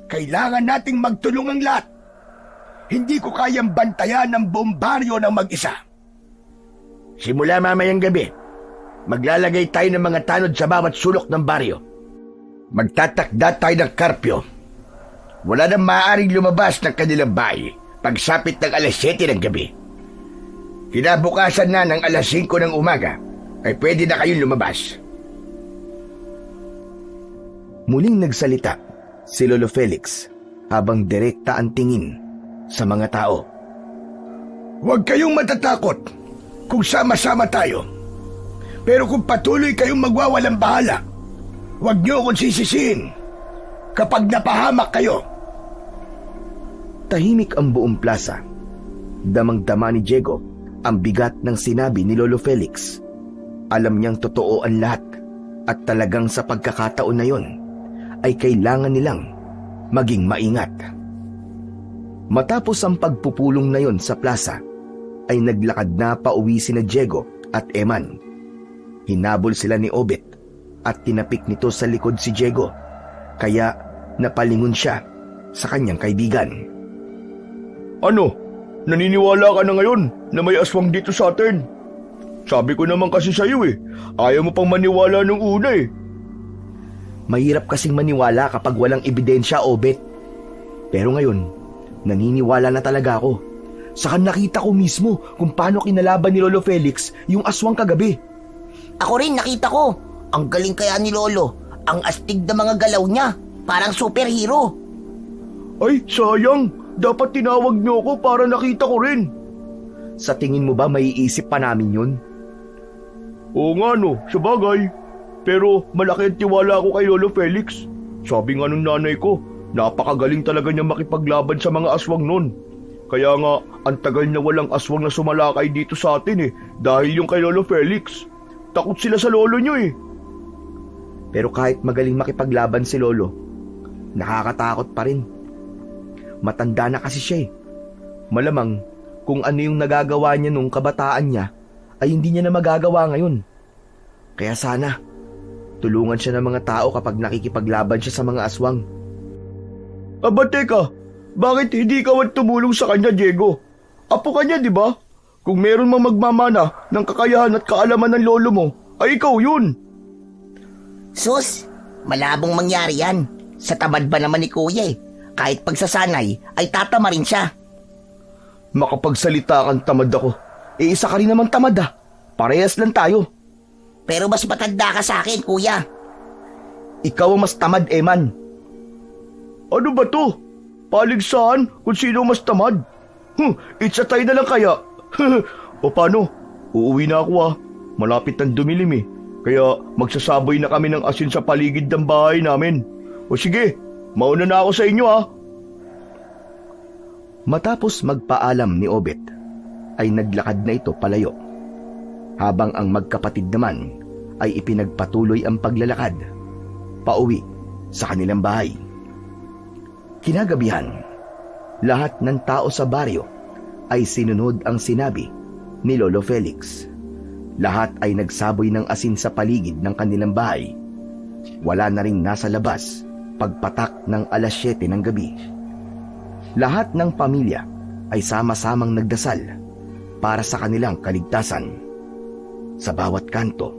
Kailangan nating magtulong ang lahat. Hindi ko kayang bantayan ng buong baryo ng mag-isa. Simula mamayang gabi, maglalagay tayo ng mga tanod sa bawat sulok ng baryo. Magtatakda tayo ng karpyo. Wala nang maaaring lumabas ng kanilang bahay pagsapit ng alas 7 ng gabi. Kinabukasan na ng alas 5 ng umaga ay pwede na kayong lumabas. Muling nagsalita si Lolo Felix habang direkta ang tingin sa mga tao. Huwag kayong matatakot kung sama-sama tayo. Pero kung patuloy kayong magwawalang bahala, huwag niyo akong sisisihin kapag napahamak kayo. Tahimik ang buong plaza. Damang-dama ni Diego ang bigat ng sinabi ni Lolo Felix. Alam niyang totoo ang lahat at talagang sa pagkakataon na yon ay kailangan nilang maging maingat. Matapos ang pagpupulong na yon sa plaza, ay naglakad na pauwi sina Diego at Eman. Hinabol sila ni Obet at tinapik nito sa likod si Diego, kaya napalingon siya sa kanyang kaibigan. Ano? Naniniwala ka na ngayon na may aswang dito sa atin? Sabi ko naman kasi sa'yo ayaw mo pang maniwala nung una Mahirap kasing maniwala kapag walang ebidensya, Obet. Pero ngayon, naniniwala na talaga ako. Saka nakita ko mismo kung paano kinalaban ni Lolo Felix yung aswang kagabi. Ako rin, nakita ko. Ang galing kaya ni Lolo. Ang astig na mga galaw niya. Parang superhero. Ay, sayang. Dapat tinawag niyo ako para nakita ko rin. Sa tingin mo ba maiisip pa namin yun? Oo nga no, sabagay. Pero malaki ang tiwala ko kay Lolo Felix. Sabi nga nung nanay ko, napakagaling talaga niya makipaglaban sa mga aswang nun. Kaya nga, ang tagal na walang aswang na sumalakay dito sa atin dahil yung kay Lolo Felix. Takot sila sa lolo niyo Pero kahit magaling makipaglaban si Lolo, nakakatakot pa rin. Matanda na kasi siya Malamang kung ano yung nagagawa niya nung kabataan niya ay hindi niya na magagawa ngayon. Kaya sana, tulungan siya ng mga tao kapag nakikipaglaban siya sa mga aswang. Aba teka, bakit hindi ka tumulong sa kanya, Diego? Apo ka niya, di ba? Kung meron mang magmamana ng kakayahan at kaalaman ng lolo mo, ay ikaw yun. Sus, malabong mangyari yan. Sa tamad ba naman ni Kuya Kahit pagsasanay ay tatama rin siya. Makapagsalita kang tamad ako. Isa ka rin naman tamad Parehas lang tayo. Pero mas matanda ka sa akin, Kuya. Ikaw ang mas tamad, Eman. Ano ba to? Paligsahan kung sino mas tamad? It's a tie na lang kaya. O paano? Uuwi na ako Malapit ng dumilim Kaya magsasaboy na kami ng asin sa paligid ng bahay namin. O sige, mauna na ako sa inyo Matapos magpaalam ni Obet, ay naglakad na ito palayo. Habang ang magkapatid naman ay ipinagpatuloy ang paglalakad, pauwi sa kanilang bahay. Kinagabihan, lahat ng tao sa baryo ay sinunod ang sinabi ni Lolo Felix. Lahat ay nagsaboy ng asin sa paligid ng kanilang bahay. Wala na ring nasa labas pagpatak ng 7:00 ng gabi. Lahat ng pamilya ay sama-samang nagdasal para sa kanilang kaligtasan. Sa bawat kanto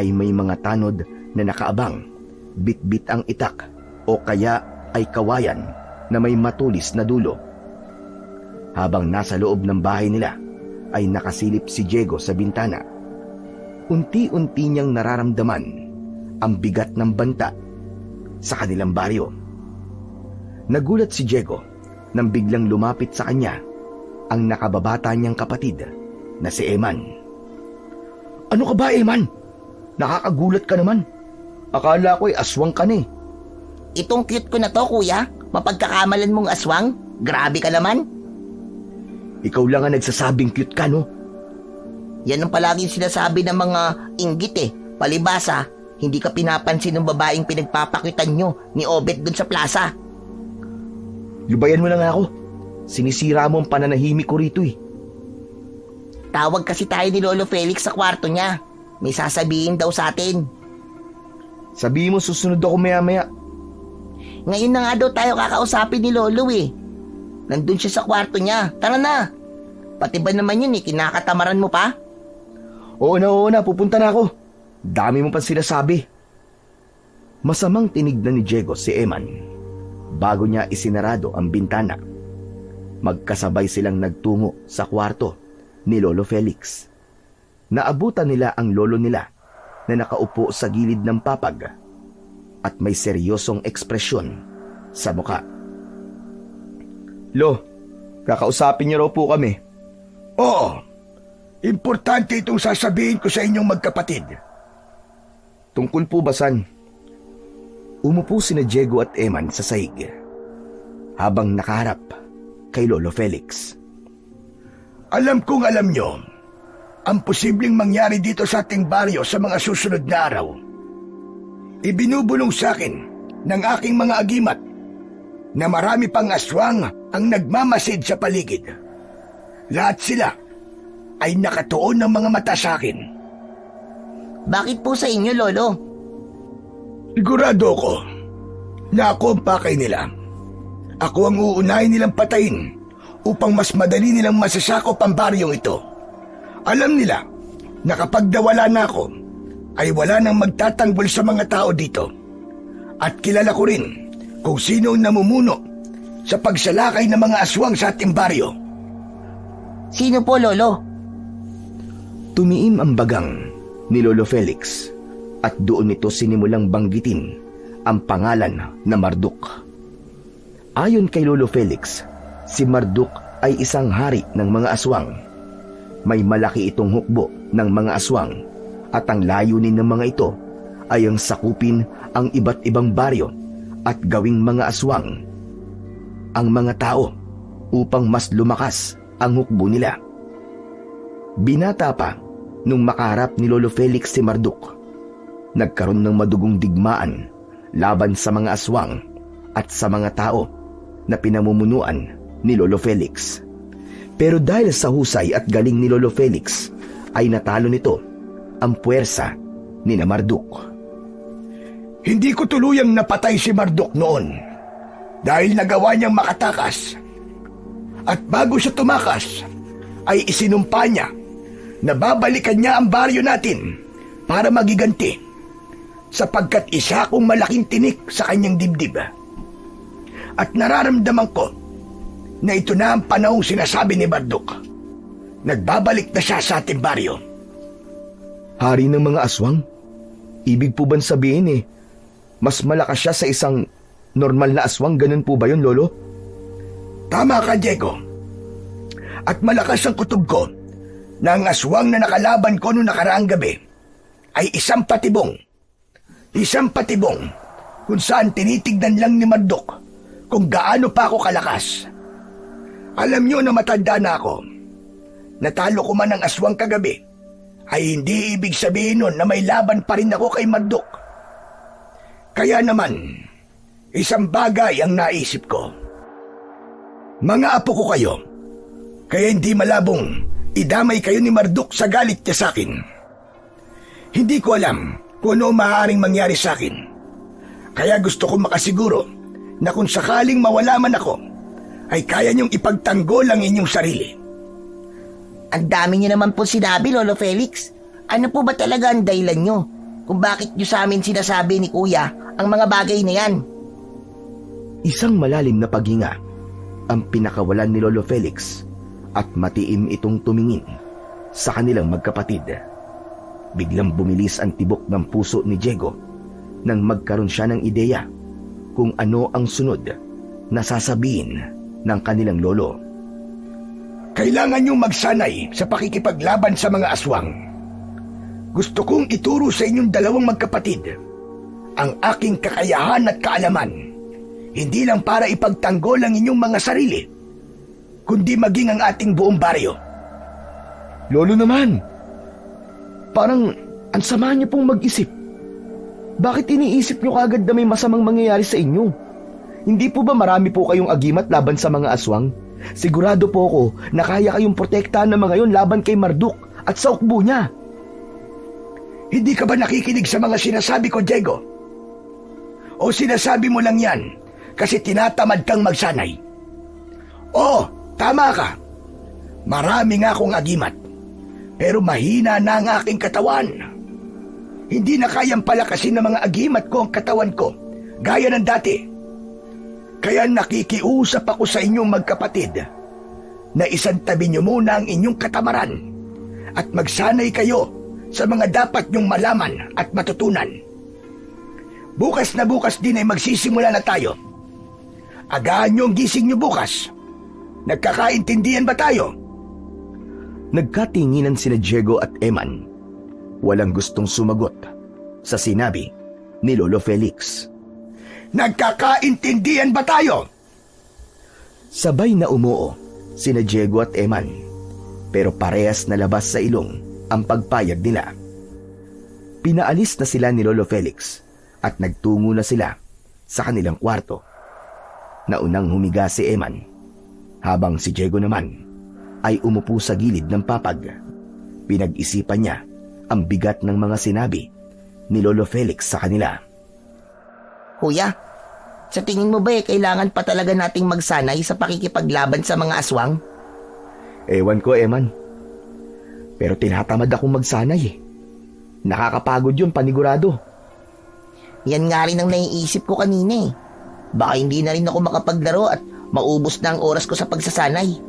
ay may mga tanod na nakaabang, bit-bit ang itak o kaya ay kawayan na may matulis na dulo. Habang nasa loob ng bahay nila ay nakasilip si Diego sa bintana. Unti-unti niyang nararamdaman ang bigat ng banta sa kanilang baryo. Nagulat si Diego nang biglang lumapit sa kanya ang nakababata niyang kapatid na si Eman. "Ano ka ba, Eman? Nakakagulat ka naman. Akala ko'y aswang ka na eh." Itong cute ko na to, kuya. Mapagkakamalan mong aswang? Grabe ka naman. Ikaw lang ang nagsasabing cute ka, no? Yan ang palaging sinasabi ng mga inggit eh. Palibasa, hindi ka pinapansin ng babaeng pinagpapakitan nyo ni Obet dun sa plaza. Lubayan mo lang ako. Sinisira mo ang pananahimik ko rito eh. Tawag kasi tayo ni Lolo Felix sa kwarto niya. May sasabihin daw sa atin. Sabihin mo susunod ako maya-maya. Ngayon na nga daw tayo kakausapin ni Lolo eh. Nandun siya sa kwarto niya. Tara na. Pati ba naman yun eh, kinakatamaran mo pa? Oo na, pupunta na ako. Dami mo pa sinasabi. Masamang tinignan ni Diego si Eman bago niya isinarado ang bintana. Magkasabay silang nagtungo sa kwarto ni Lolo Felix. Naabutan nila ang lolo nila na nakaupo sa gilid ng papag at may seryosong ekspresyon sa muka. "Lo, kakausapin niyo raw po kami." Oo, importante itong sasabihin ko sa inyong magkapatid. "Tungkol po ba, San?" Umupo sina Diego at Eman sa sahig habang nakaharap kay Lolo Felix. Alam kong alam nyo ang posibleng mangyari dito sa ating baryo sa mga susunod na araw. Ibinubulong sa akin ng aking mga agimat na marami pang aswang ang nagmamasid sa paligid. Lahat sila ay nakatuon ng mga mata sa akin. Bakit po sa inyo, Lolo? Sigurado ko na ako ang pakay nila. Ako ang uunahin nilang patayin upang mas madali nilang masasakop ang baryong ito. Alam nila na kapag nawala na ako, ay wala nang magtatanggol sa mga tao dito. At kilala ko rin kung sino ang namumuno sa pagsalakay ng mga aswang sa ating baryo. Sino po, Lolo? Tumiim ang bagang ni Lolo Felix at doon nito sinimulang banggitin ang pangalan na Marduk. Ayon kay Lolo Felix, si Marduk ay isang hari ng mga aswang. May malaki itong hukbo ng mga aswang at ang layunin ng mga ito ay ang sakupin ang iba't ibang baryo at gawing mga aswang ang mga tao upang mas lumakas ang hukbo nila. Binata pa nung makaharap ni Lolo Felix si Marduk. Nagkaroon ng madugong digmaan laban sa mga aswang at sa mga tao na pinamumunuan ni Lolo Felix. Pero dahil sa husay at galing ni Lolo Felix ay natalo nito ang puwersa ni Marduk. Hindi ko tuluyang napatay si Marduk noon dahil nagawa niyang makatakas. At bago siya tumakas, ay isinumpa niya na babalikan niya ang baryo natin para magiganti, sapagkat isa akong malaking tinik sa kanyang dibdib. At nararamdaman ko na ito na ang panahong sinasabi ni Marduk. Nagbabalik na siya sa ating baryo. Hari ng mga aswang? Ibig po bang sabihin mas malakas siya sa isang normal na aswang? Ganun po ba yun, Lolo? Tama ka, Diego. At malakas ang kutob ko na ang aswang na nakalaban ko noong nakaraang gabi ay isang patibong. Isang patibong kung saan tinitignan lang ni Marduk kung gaano pa ako kalakas. Alam niyo na matanda na ako. Natalo ko man ang aswang kagabi, ay hindi ibig sabihin nun na may laban pa rin ako kay Marduk. Kaya naman, Isang bagay ang naisip ko. Mga apo ko kayo, kaya hindi malabong idamay kayo ni Marduk sa galit niya sa akin. Hindi ko alam kung ano maaaring mangyari sa akin. Kaya gusto kong makasiguro na kung sakaling mawala man ako, ay kaya niyong ipagtanggol ang inyong sarili. Ang dami niyo naman po sinabi, Lolo Felix. Ano po ba talaga ang dahilan niyo kung bakit niyo sa amin sinasabi ni Kuya ang mga bagay na yan? Isang malalim na paghinga ang pinakawalan ni Lolo Felix at matiim itong tumingin sa kanilang magkapatid. Biglang bumilis ang tibok ng puso ni Diego nang magkaroon siya ng ideya kung ano ang sunod na sasabihin ng kanilang lolo. Kailangan niyong magsanay sa pakikipaglaban sa mga aswang. Gusto kong ituro sa inyong dalawang magkapatid ang aking kakayahan at kaalaman. Hindi lang para ipagtanggol ang inyong mga sarili, kundi maging ang ating buong baryo. Lolo naman, parang ang sama niyo pong mag-isip. Bakit iniisip niyo kagad na may masamang mangyayari sa inyo? Hindi po ba marami po kayong agimat laban sa mga aswang? Sigurado po ako na kaya kayong protektahan ng mga yon laban kay Marduk at sa ukbo niya. Hindi ka ba nakikinig sa mga sinasabi ko, Diego? O sinasabi mo lang yan kasi tinatamad kang magsanay? Oo, tama ka. Marami nga akong agimat, pero mahina na ang aking katawan. Hindi na kayang palakasin ng mga agimat ko ang katawan ko, gaya ng dati. Kaya nakikiusap ako sa inyong magkapatid na isantabi niyo muna ang inyong katamaran at magsanay kayo sa mga dapat niyong malaman at matutunan. Bukas na bukas din ay magsisimula na tayo. Agahan niyo ang gising niyo bukas. Nagkakaintindihan ba tayo? Nagkatinginan sina Diego at Eman. Walang gustong sumagot sa sinabi ni Lolo Felix. Nagkakaintindihan ba tayo? Sabay na umuo sina Diego at Eman, pero parehas na labas sa ilong ang pagpayag nila. Pinaalis na sila ni Lolo Felix at nagtungo na sila sa kanilang kwarto. Naunang humiga si Eman, habang si Diego naman ay umupo sa gilid ng papag. Pinag-isipan niya ang bigat ng mga sinabi ni Lolo Felix sa kanila. Kuya, sa tingin mo ba kailangan pa talaga nating magsanay sa pakikipaglaban sa mga aswang? Ewan ko, Eman. Pero tinatamad akong magsanay eh. Nakakapagod yun, panigurado. Yan nga rin ang naiisip ko kanina eh. Baka hindi na rin ako makapaglaro at maubos na ang oras ko sa pagsasanay.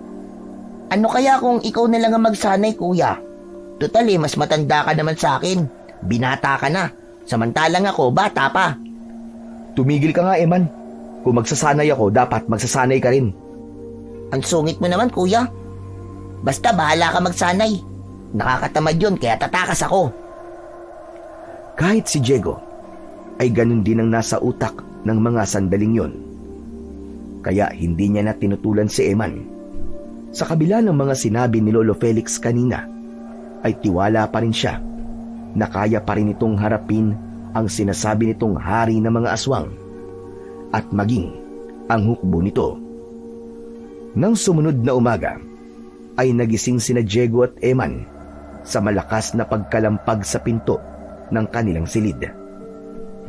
Ano kaya kung ikaw na lang ang magsanay, Kuya? Total mas matanda ka naman sa akin. Binata ka na. Samantalang ako, bata pa. Tumigil ka nga, Eman. Kung magsasanay ako, dapat magsasanay ka rin. Ang sungit mo naman, Kuya. Basta bahala ka magsanay. Nakakatamad yun, kaya tatakas ako. Kahit si Diego ay ganun din ang nasa utak ng mga sandaling yon. Kaya hindi niya na tinutulan si Eman. Sa kabila ng mga sinabi ni Lolo Felix kanina, ay tiwala pa rin siya na kaya pa rin itong harapin ang sinasabi nitong hari ng mga aswang at maging ang hukbo nito. Nang sumunod na umaga, ay nagising sina Diego at Eman sa malakas na pagkalampag sa pinto ng kanilang silid.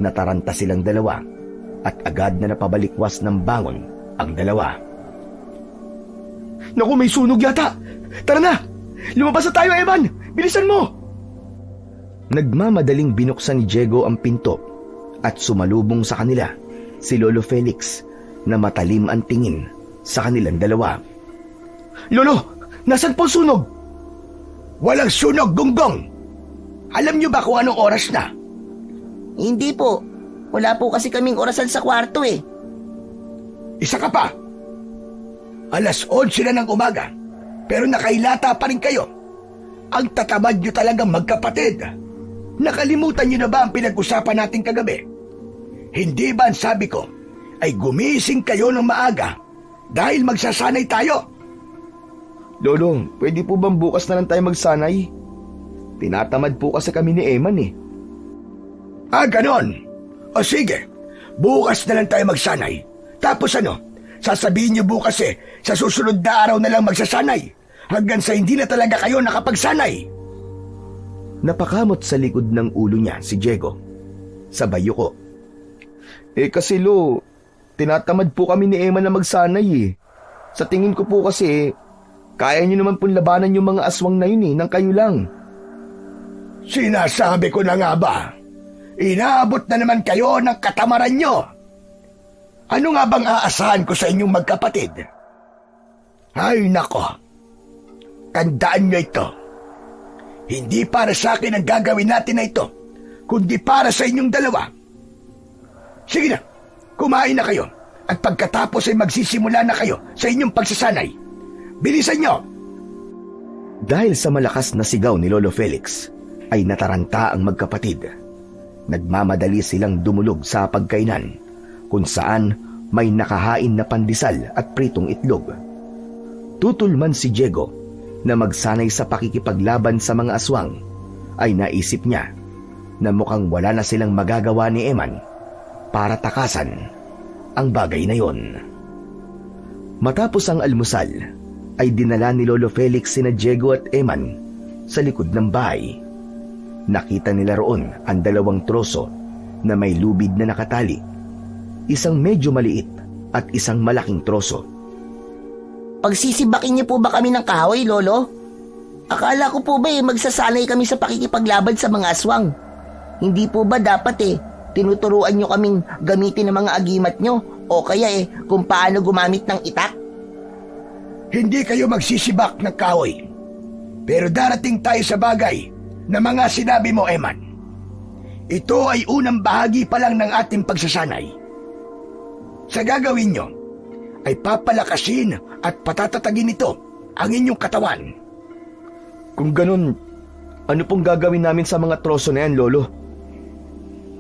Nataranta silang dalawa at agad na napabalikwas ng bangon ang dalawa. Naku, may sunog yata! Tara na! Lumabas na tayo, Eman! Bilisan mo! Nagmamadaling binuksan ni Diego ang pinto at sumalubong sa kanila si Lolo Felix na matalim ang tingin sa kanilang dalawa. Lolo! Nasaan po sunog? Walang sunog, Gonggong! Alam niyo ba kung anong oras na? Hindi po. Wala po kasi kaming orasan sa kwarto eh. Isa ka pa. 11:00 na ng umaga, pero nakailata pa rin kayo. Ang tatamad niyo talagang magkapatid. Nakalimutan niyo na ba ang pinag-usapan natin kagabi? Hindi ba ang sabi ko ay gumising kayo ng maaga dahil magsasanay tayo? Lolo, pwede po bang bukas na lang tayo magsanay? Tinatamad po kasi kami ni Eman eh. Ah, ganon. O sige, Bukas na lang tayo magsanay. Tapos ano, sasabihin niyo bukas sa susunod na araw na lang magsasanay. Hanggang sa hindi na talaga kayo nakapagsanay. Napakamot sa likod ng ulo niya si Diego. Sabay yuko. Kasi Lo, tinatamad po kami ni Emma na magsanay. Sa tingin ko po kasi, kaya niyo naman pong labanan yung mga aswang na yun ng kayo lang. Sinasabi ko na nga ba, inaabot na naman kayo ng katamaran nyo. Ano nga bang aasahan ko sa inyong magkapatid? Ay nako, tandaan nyo ito. Hindi para sa akin ang gagawin natin na ito, kundi para sa inyong dalawa. Sige na, kumain na kayo at pagkatapos ay magsisimula na kayo sa inyong pagsasanay. Bilisan nyo! Dahil sa malakas na sigaw ni Lolo Felix, ay nataranta ang magkapatid. Nagmamadali silang dumulog sa pagkainan, kung saan may nakahain na pandesal at pritong itlog. Tutol man si Diego na magsanay sa pakikipaglaban sa mga aswang, ay naisip niya na mukhang wala na silang magagawa ni Eman para takasan ang bagay na yon. Matapos ang almusal, ay dinala ni Lolo Felix sina Diego at Eman sa likod ng bahay. Nakita nila roon ang dalawang troso na may lubid na nakatali, isang medyo maliit at isang malaking troso. Pagsisibakin niyo po ba kami ng kahoy, Lolo? Akala ko po ba magsasanay kami sa pakikipaglaban sa mga aswang? Hindi po ba dapat tinuturuan niyo kaming gamitin ng mga agimat niyo o kaya kung paano gumamit ng itak? Hindi kayo magsisibak ng kahoy. Pero darating tayo sa bagay na mga sinabi mo, Eman. Ito ay unang bahagi pa lang ng ating pagsasanay. Sa gagawin nyo, ay papalakasin at patatatagin nito ang inyong katawan. Kung ganun, ano pong gagawin namin sa mga troso na yan, Lolo?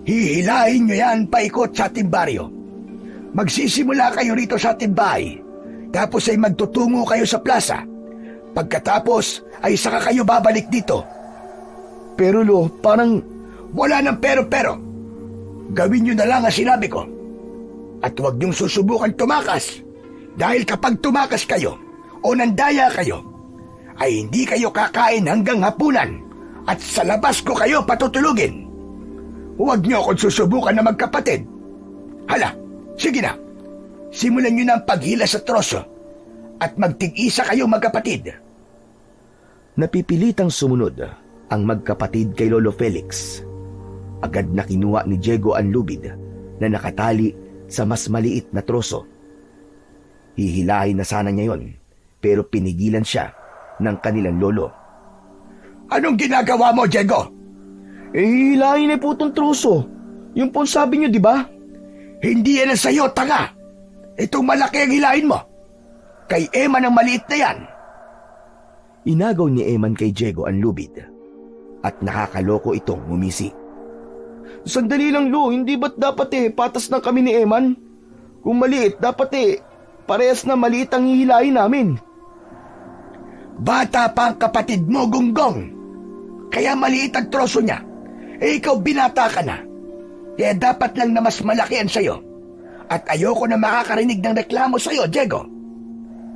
Hihilahin nyo yan paikot sa ating baryo. Magsisimula kayo rito sa ating bahay. Tapos ay magtutungo kayo sa plaza. Pagkatapos ay saka kayo babalik dito. Pero Lo, parang... Wala ng pero-pero. Gawin nyo na lang ang sinabi ko. At huwag niyong susubukan tumakas. Dahil kapag tumakas kayo o nandaya kayo, ay hindi kayo kakain hanggang hapunan at sa labas ko kayo patutulugin. Huwag niyo akong susubukan na magkapatid. Hala, sige na. Simulan niyo na ang paghila sa troso at magtig-isa kayo magkapatid. Napipilitang sumunod ang magkapatid kay Lolo Felix. Agad na kinuha ni Diego ang lubid na nakatali sa mas maliit na troso. Hihilahin na sana niya yon, pero pinigilan siya ng kanilang lolo. Anong ginagawa mo, Diego? Hihilahin na po itong troso. Yung pong sabi niyo, di ba? Hindi yan ang sayo, tanga. Itong malaki ang hilahin mo. Kay Eman ang maliit na yan. Inagaw ni Eman kay Diego ang lubid at nakakaloko itong ngumisi. Sandali lang, Lo, hindi ba't dapat patas na kami ni Eman? Kung maliit, dapat parehas na maliit ang hihilahin namin. Bata pa ang kapatid mo, Gunggong. Kaya maliit ang troso niya. Ikaw binata ka na. Kaya dapat lang na mas malaki ang sayo. At ayoko na makakarinig ng reklamo sa'yo, Diego.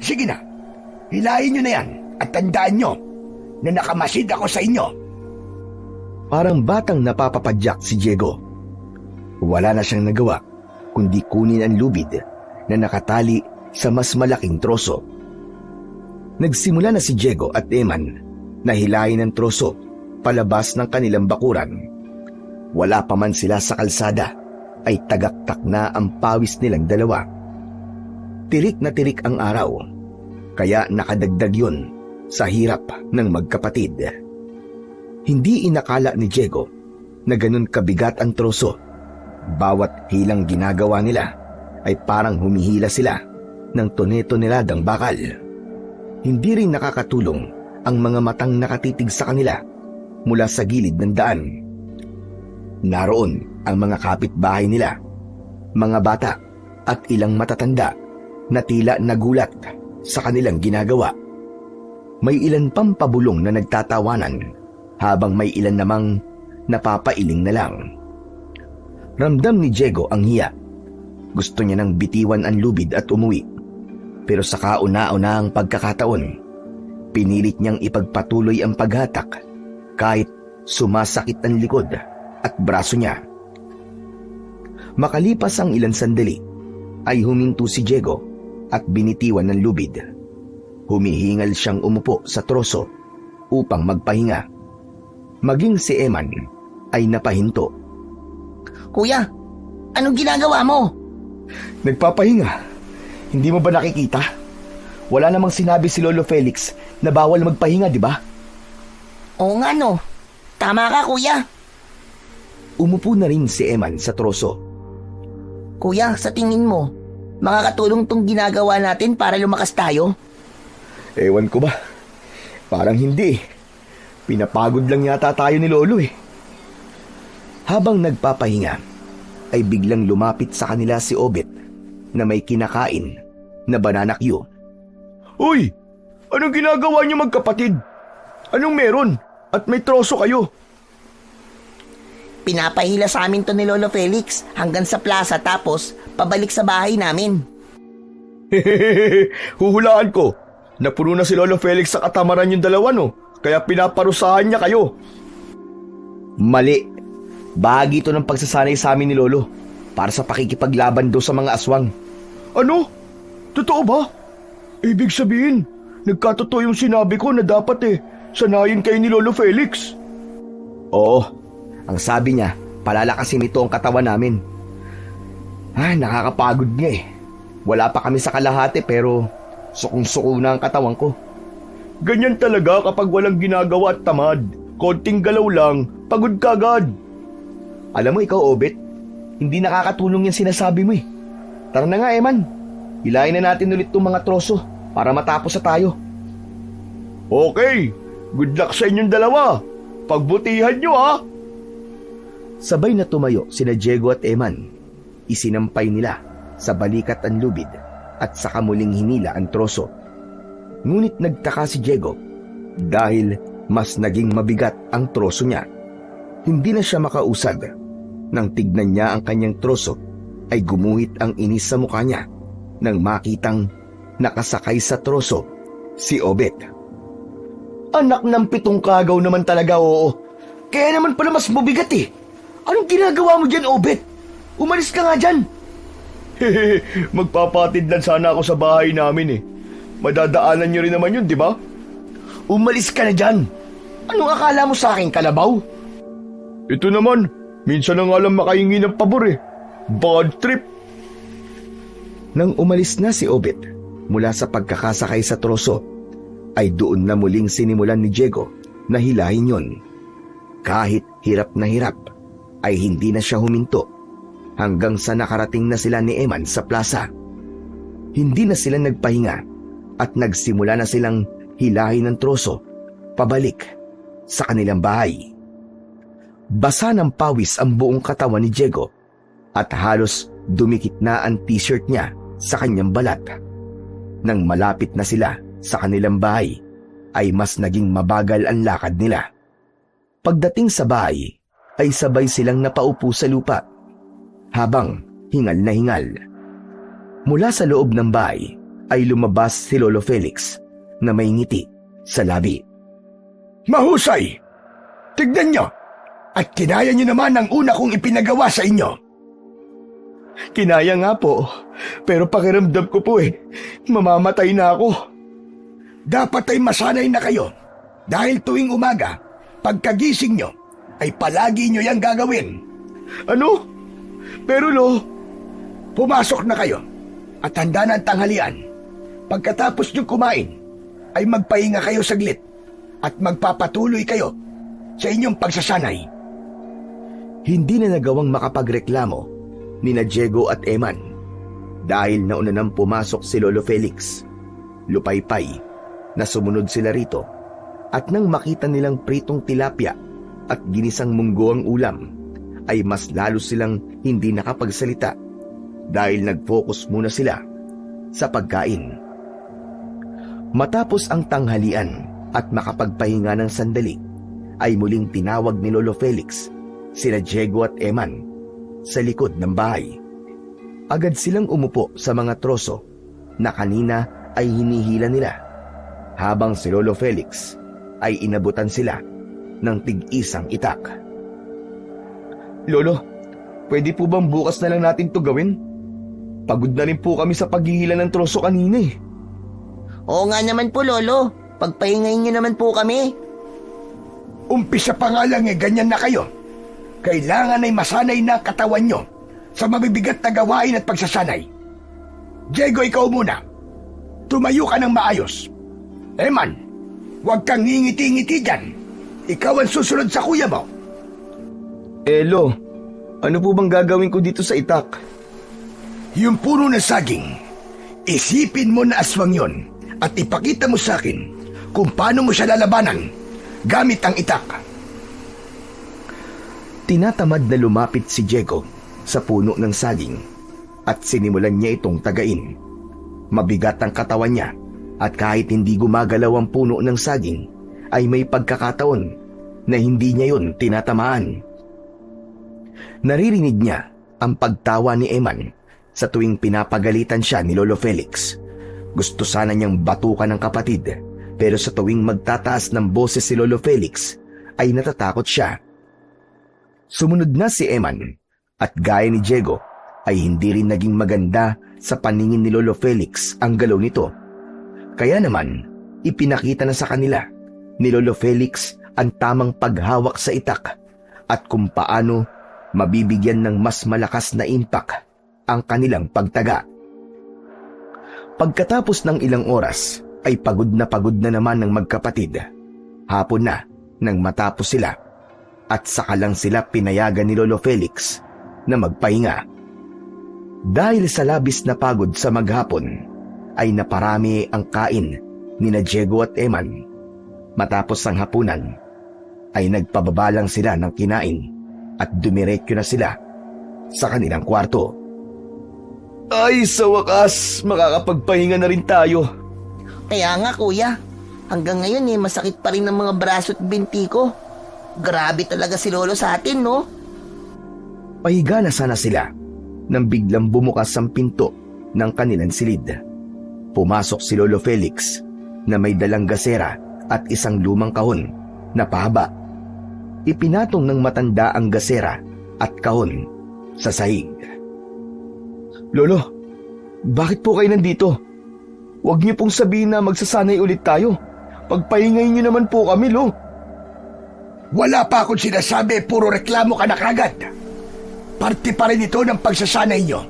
Sige na, hilahin nyo na yan at tandaan nyo na nakamasid ako sa inyo. Parang batang napapapadyak si Diego. Wala na siyang nagawa kundi kunin ang lubid na nakatali sa mas malaking troso. Nagsimula na si Diego at Eman na hilahin ang troso palabas ng kanilang bakuran. Wala pa man sila sa kalsada ay tagaktak na ang pawis nilang dalawa. Tirik na tirik ang araw, kaya nakadagdag yun sa hirap ng magkapatid. Hindi inakala ni Diego na ganun kabigat ang troso. Bawat hilang ginagawa nila ay parang humihila sila ng tone-toneladang bakal. Hindi rin nakakatulong ang mga matang nakatitig sa kanila mula sa gilid ng daan. Naroon ang mga kapitbahay nila, mga bata at ilang matatanda na tila nagulat sa kanilang ginagawa. May ilan pang pabulong na nagtatawanan habang may ilan namang napapailing na lang. Ramdam ni Diego ang hiya Gusto niya nang bitiwan ang lubid at umuwi. Pero sa kauna-unahang pagkakataon, pinilit niyang ipagpatuloy ang paghatak kahit sumasakit ang likod at braso niya. Makalipas ang ilang sandali, ay huminto si Diego at binitiwan ng lubid. Humihingal siyang umupo sa troso upang magpahinga. Maging si Eman ay napahinto. Kuya, anong ginagawa mo? Nagpapahinga. Hindi mo ba nakikita? Wala namang sinabi si Lolo Felix na bawal magpahinga, di ba? Oo nga no. Tama ka, kuya. Umupo na rin si Eman sa troso. Kuya, sa tingin mo, makakatulong tong ginagawa natin para lumakas tayo? Ewan ko ba? Parang hindi. Pinapagod lang yata tayo ni Lolo eh. Habang nagpapahinga, ay biglang lumapit sa kanila si Obet na may kinakain na banana Q. Uy! Anong ginagawa niyo magkapatid? Anong meron? At may troso kayo? Pinapahila sa amin to ni Lolo Felix hanggang sa plaza tapos pabalik sa bahay namin. Huhulaan ko. Napuno na si Lolo Felix sa katamaran yung dalawa no, kaya pinaparusahan niya kayo. Mali. Bahagi ito ng pagsasanay sa amin ni Lolo para sa pakikipaglaban daw sa mga aswang. Ano? Totoo ba? Ibig sabihin, nagkatotoo yung sinabi ko na dapat sanayin kayo ni Lolo Felix. Oo, ang sabi niya, palalakasin nito ang katawan namin. Nakakapagod nga eh. Wala pa kami sa kalahati pero sukong-suko na ang katawan ko. Ganyan talaga kapag walang ginagawa at tamad. Konting galaw lang, pagod ka agad. Alam mo ikaw, Obet, hindi nakakatulong yung sinasabi mo eh. Tara na nga, Eman. Hilahin na natin ulit itong mga troso para matapos na tayo. Okay, good luck sa inyong dalawa. Pagbutihan nyo ha. Sabay na tumayo sina Diego at Eman. Isinampay nila sa balikat ang lubid at saka muling hinila ang troso. Ngunit nagtaka si Diego dahil mas naging mabigat ang troso niya. Hindi na siya makausad. Nang tignan niya ang kanyang troso, ay gumuhit ang inis sa mukha niya nang makitang nakasakay sa troso si Obet. Anak ng pitong kagaw naman talaga, oo. Kaya naman pala mas mabigat eh. Anong ginagawa mo dyan, Obet? Umalis ka nga dyan. Magpapatid lang sana ako sa bahay namin eh. Madadaanan niyo rin naman yun, di ba? Umalis ka na dyan. Anong akala mo sa akin, kalabaw? Ito naman, minsan na nga lang makahingi ng pabor eh. Bad trip. Nang umalis na si Obet mula sa pagkakasakay sa troso, ay doon na muling sinimulan ni Diego na hilahin yon. Kahit hirap na hirap, ay hindi na siya huminto hanggang sa nakarating na sila ni Eman sa plaza. Hindi na sila nagpahinga at nagsimula na silang hilahin ng troso pabalik sa kanilang bahay. Basa ng pawis ang buong katawan ni Diego at halos dumikit na ang t-shirt niya sa kanyang balat. Nang malapit na sila sa kanilang bahay, ay mas naging mabagal ang lakad nila. Pagdating sa bahay, ay sabay silang napaupo sa lupa habang hingal na hingal. Mula sa loob ng bahay ay lumabas si Lolo Felix na may ngiti sa labi. Mahusay! Tignan nyo! At kinaya nyo naman ang una kong ipinagawa sa inyo. Kinaya nga po, pero pakiramdam ko po mamamatay na ako. Dapat ay masanay na kayo dahil tuwing umaga, pagkagising nyo, ay palagi nyo yang gagawin. Ano? Pero Lo, pumasok na kayo at handa na ang tanghalian. Pagkatapos nyo kumain, ay magpahinga kayo saglit at magpapatuloy kayo sa inyong pagsasanay. Hindi na nagawang makapagreklamo nina Diego at Eman dahil nauna nang pumasok si Lolo Felix. Lupaypay na sumunod sila rito at nang makita nilang pritong tilapia at ginisang munggo ang ulam, ay mas lalo silang hindi nakapagsalita dahil nag-focus muna sila sa pagkain. Matapos ang tanghalian at makapagpahinga ng sandali, ay muling tinawag ni Lolo Felix sina Diego at Eman sa likod ng bahay. Agad silang umupo sa mga troso na kanina ay hinihila nila, habang si Lolo Felix ay inabutan sila ng tig-isang itak. Lolo, pwede po bang bukas na lang natin to gawin? Pagod na rin po kami sa paghihila ng troso kanina eh. Oo nga naman po, Lolo. Pagpahingayin niyo naman po kami. Umpisa pa nga lang ganyan na kayo. Kailangan ay masanay na katawan nyo sa mabibigat na gawain at pagsasanay. Diego, ikaw muna. Tumayo ka ng maayos. Eman, huwag kang ngingiti-ngiti dyan. Ikaw ang susunod sa kuya mo. Lo, ano po bang gagawin ko dito sa itak? Yung puno ng saging, isipin mo na aswang yon at ipakita mo sa akin kung paano mo siya lalabanan gamit ang itak. Tinatamad na lumapit si Diego sa puno ng saging at sinimulan niya itong tagain. Mabigat ang katawan niya at kahit hindi gumagalaw ang puno ng saging ay may pagkakataon na hindi niya yun tinatamaan. Naririnig niya ang pagtawa ni Eman sa tuwing pinapagalitan siya ni Lolo Felix. Gusto sana niyang batukan ng kapatid, pero sa tuwing magtataas ng boses si Lolo Felix ay natatakot siya. Sumunod na si Eman at gaya ni Diego ay hindi rin naging maganda sa paningin ni Lolo Felix ang galaw nito. Kaya naman, ipinakita na sa kanila ni Lolo Felix ang tamang paghawak sa itak at kung paano mabibigyan ng mas malakas na impact ang kanilang pagtaga. Pagkatapos ng ilang oras ay pagod na naman ng magkapatid. Hapon na nang matapos sila at saka lang sila pinayagan ni Lolo Felix na magpahinga. Dahil sa labis na pagod sa maghapon ay naparami ang kain ni na Diego at Eman. Matapos ang hapunan ay nagpababalang sila ng kinain at dumiretso na sila sa kanilang kwarto. Ay, sa wakas, makakapagpahinga na rin tayo. Kaya nga, kuya. Hanggang ngayon masakit pa rin ang mga braso at binti ko. Grabe talaga si Lolo sa atin, no? Pahiga na sana sila nang biglang bumukas ang pinto ng kanilang silid. Pumasok si Lolo Felix na may dalang gasera at isang lumang kahon na pahaba. Ipinatong ng matanda ang gasera at kahon sa sahig. Lolo, bakit po kayo nandito? Huwag niyo pong sabihin na magsasanay ulit tayo. Pagpahingayin niyo naman po kami, Lo. Wala pa akong sinasabi, puro reklamo ka na kagad. Parte pa rin ito ng pagsasanay nyo.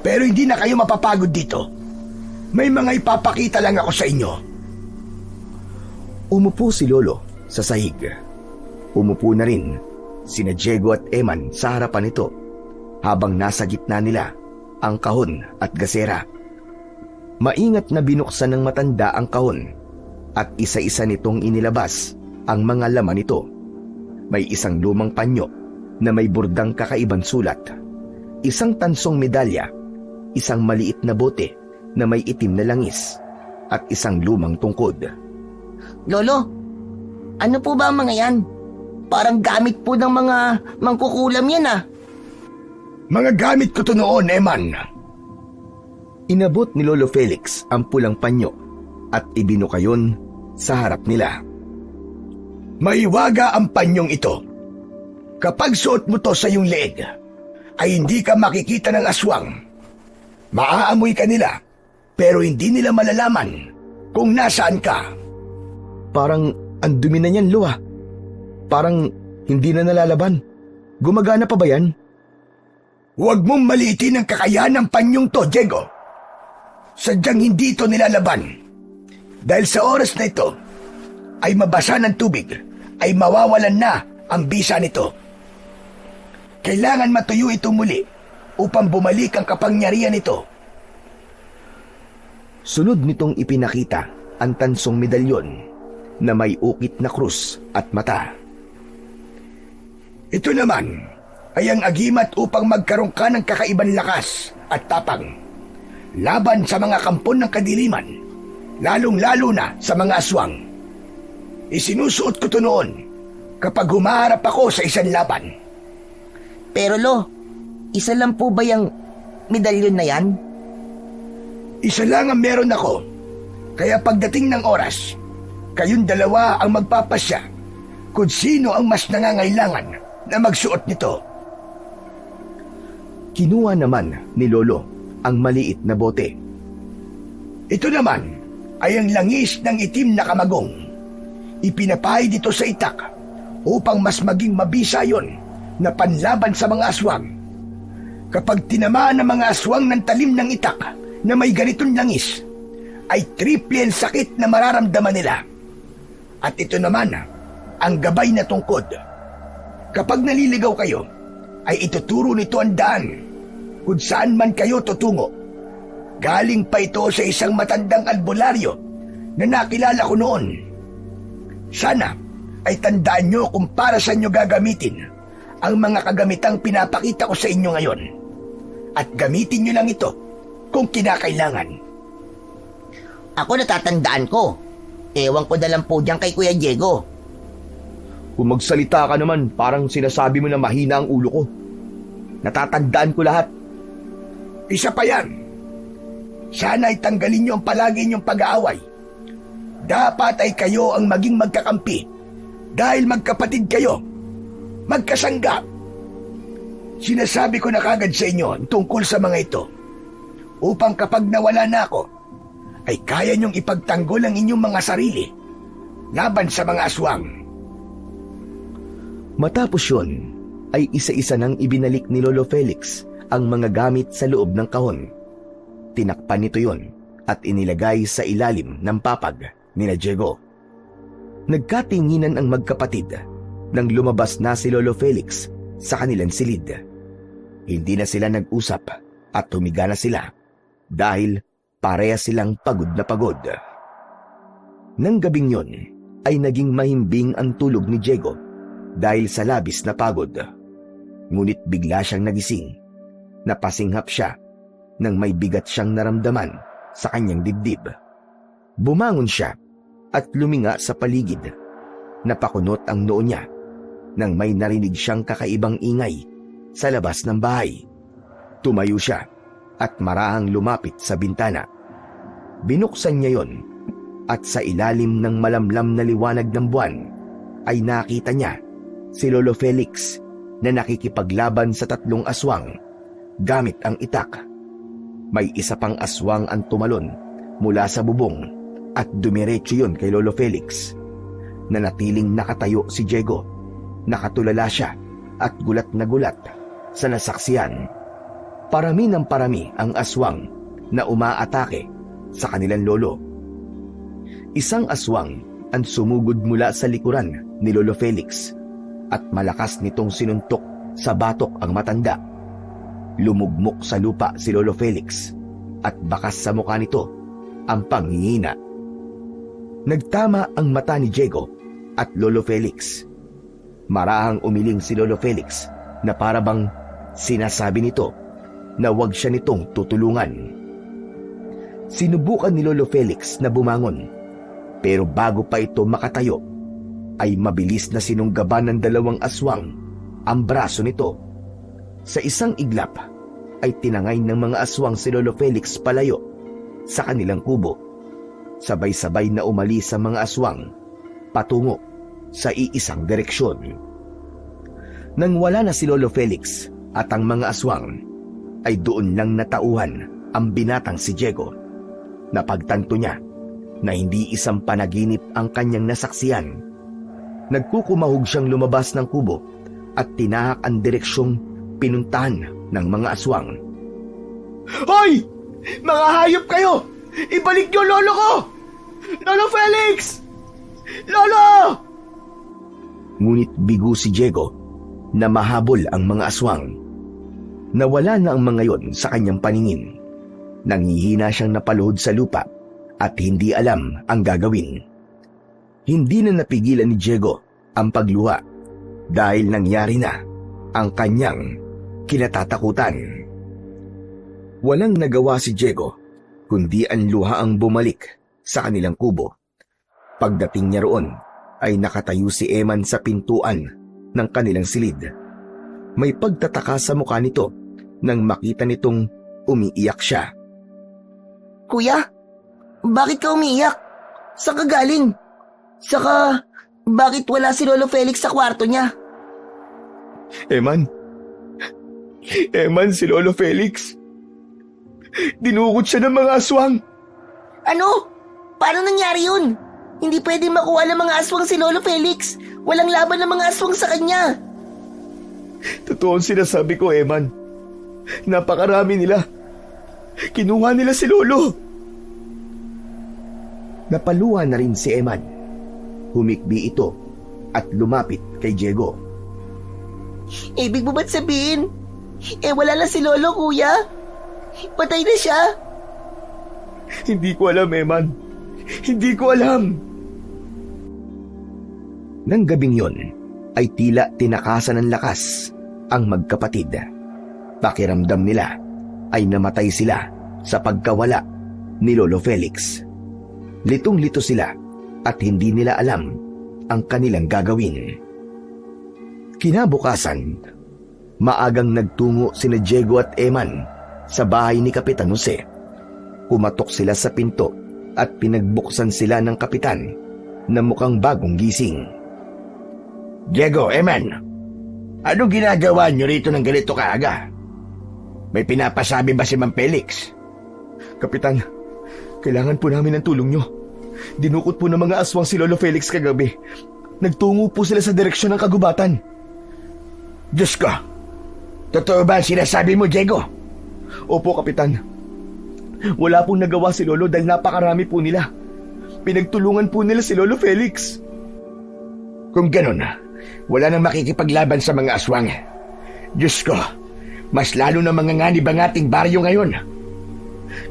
Pero hindi na kayo mapapagod dito. May mga ipapakita lang ako sa inyo. Umupo si Lolo sa sahig. Umupo na rin sina Diego at Eman sa harapan nito habang nasa gitna nila ang kahon at gasera. Maingat na binuksan ng matanda ang kahon at isa-isa nitong inilabas ang mga laman nito. May isang lumang panyo na may burdang kakaibang sulat, isang tansong medalya, isang maliit na bote na may itim na langis, at isang lumang tungkod. Lolo, ano po ba ang mga yan? Parang gamit po ng mga mangkukulam yan, ah. Mga gamit ko to noon, Eman. Inabot ni Lolo Felix ang pulang panyo at ibinukayon sa harap nila. Maiwaga ang panyong ito. Kapag suot mo to sa iyong leeg, ay hindi ka makikita ng aswang. Maaamoy ka nila, pero hindi nila malalaman kung nasaan ka. Parang ang dumi na niyan, Lo, ah. Parang hindi na nalalaban. Gumagana pa ba yan? Huwag mong maliitin ang kakayahan ng panyong to, Diego. Sadyang hindi ito nilalaban. Dahil sa oras na ito, ay mabasa ng tubig, ay mawawalan na ang bisa nito. Kailangan matuyo ito muli upang bumalik ang kapangyarihan nito. Sunod nitong ipinakita ang tansong medalyon na may ukit na krus at mata. Ito naman ay ang agimat upang magkaroon ka ng kakaibang lakas at tapang laban sa mga kampon ng kadiliman, lalong-lalo na sa mga aswang. Isinusuot ko to noon kapag humaharap ako sa isang laban. Pero Lo, isa lang po ba yung medalyon na yan? Isa lang ang meron ako. Kaya pagdating ng oras, kayong dalawa ang magpapasya kung sino ang mas nangangailangan na magsuot nito. Kinuha naman ni Lolo ang maliit na bote. Ito naman ay ang langis ng itim na kamagong. Ipinapahid dito sa itak upang mas maging mabisa yon na panlaban sa mga aswang. Kapag tinamaan ng mga aswang ng talim ng itak na may ganitong langis, ay triple ang sakit na mararamdaman nila. At ito naman ang gabay na tungkod. Kapag naliligaw kayo, ay ituturo nito ang daan kung saan man kayo tutungo. Galing pa ito sa isang matandang albularyo na nakilala ko noon. Sana ay tandaan nyo kung para sa inyo gagamitin ang mga kagamitang pinapakita ko sa inyo ngayon. At gamitin nyo lang ito kung kinakailangan. Ako natatandaan ko. Ewan ko na lang po dyan kay Kuya Diego. Kung magsalita ka naman, parang sinasabi mo na mahina ang ulo ko. Natatandaan ko lahat. Isa pa yan. Sana ay tanggalin nyo ang palagi nyong pag-aaway. Dapat ay kayo ang maging magkakampi dahil magkapatid kayo, magkasangga. Sinasabi ko na kagad sa inyo tungkol sa mga ito upang kapag nawala na ako, ay kaya nyong ipagtanggol ang inyong mga sarili laban sa mga aswang. Matapos yun, ay isa-isa nang ibinalik ni Lolo Felix ang mga gamit sa loob ng kahon. Tinakpan nito yon at inilagay sa ilalim ng papag ni Diego. Nagkatinginan ang magkapatid nang lumabas na si Lolo Felix sa kanilang silid. Hindi na sila nag-usap at humiga na sila dahil parehas silang pagod na pagod. Nang gabing yon ay naging mahimbing ang tulog ni Diego dahil sa labis na pagod. Ngunit bigla siyang nagising. Napasinghap siya nang may bigat siyang naramdaman sa kanyang dibdib. Bumangon siya at luminga sa paligid. Napakunot ang noo niya nang may narinig siyang kakaibang ingay sa labas ng bahay. Tumayo siya at marahang lumapit sa bintana. Binuksan niya yon at sa ilalim ng malamlam na liwanag ng buwan ay nakita niya si Lolo Felix na nakikipaglaban sa 3 aswang gamit ang itak. May isa pang aswang ang tumalon mula sa bubong at dumiretso yon kay Lolo Felix. Nanatiling nakatayo si Diego. Nakatulala siya at gulat na gulat sa nasaksiyan. Parami ng parami ang aswang na umaatake sa kanilang lolo. Isang aswang ang sumugod mula sa likuran ni Lolo Felix at malakas nitong sinuntok sa batok ang matanda. Lumugmok sa lupa si Lolo Felix at bakas sa mukha nito ang panghihina. Nagtama ang mata ni Diego at Lolo Felix. Marahang umiling si Lolo Felix na parabang sinasabi nito na huwag siya nitong tutulungan. Sinubukan ni Lolo Felix na bumangon, pero bago pa ito makatayo, ay mabilis na sinunggaban ng 2 aswang ang braso nito. Sa isang iglap, ay tinangay ng mga aswang si Lolo Felix palayo sa kanilang kubo. Sabay-sabay na umalis sa mga aswang patungo sa iisang direksyon. Nang wala na si Lolo Felix at ang mga aswang, ay doon lang natauhan ang binatang si Diego. Napagtanto niya na hindi isang panaginip ang kanyang nasaksiyan. Nagkukumahog siyang lumabas ng kubo at tinahak ang direksyong pinuntahan ng mga aswang. Hoy! Mga hayop kayo! Ibalik niyo lolo ko! Lolo Felix! Lolo! Ngunit bigo si Diego na mahabol ang mga aswang. Nawala na ang mga yon sa kanyang paningin. Nanghihina siyang napaluhod sa lupa at hindi alam ang gagawin. Hindi na napigilan ni Diego ang pagluha dahil nangyari na ang kanyang kinatatakutan. Walang nagawa si Diego kundi ang luha ang bumalik sa kanilang kubo. Pagdating niya roon ay nakatayo si Eman sa pintuan ng kanilang silid. May pagtataka sa mukha nito nang makita nitong umiiyak siya. Kuya, bakit ka umiiyak? Saan ka galing? Saka, bakit wala si Lolo Felix sa kwarto niya? Eman, si Lolo Felix. Dinukot siya ng mga aswang. Ano? Paano nangyari yun? Hindi pwede makuha ng mga aswang si Lolo Felix. Walang laban ng mga aswang sa kanya. Totoo ang sinasabi ko, Eman. Napakarami nila. Kinuha nila si Lolo. Napaluha na rin si Eman. Humikbi ito at lumapit kay Diego. Ibig mo ba't sabihin? Wala na si Lolo, kuya. Patay na siya. Hindi ko alam, Eman. Hindi ko alam. Nang gabing yon, ay tila tinakasan ng lakas ang magkapatid. Pakiramdam nila ay namatay sila sa pagkawala ni Lolo Felix. Litong-lito sila at hindi nila alam ang kanilang gagawin. Kinabukasan, maagang nagtungo sina Diego at Eman sa bahay ni Kapitan Jose. Kumatok sila sa pinto at pinagbuksan sila ng kapitan na mukhang bagong gising. Diego, Eman, anong ginagawa niyo rito ng ganito kaaga? May pinapasabi ba si Mang Felix? Kapitan, kailangan po namin ng tulong nyo. Dinukot po ng mga aswang si Lolo Felix kagabi. Nagtungo po sila sa direksyon ng kagubatan. Diyos ko, totoo ba ang sinasabi mo, Diego? Opo, Kapitan. Wala pong nagawa si Lolo dahil napakarami po nila. Pinagtulungan po nila si Lolo Felix. Kung ganun, wala nang makikipaglaban sa mga aswang. Diyos ko, mas lalo na manganganib ang ating baryo ngayon.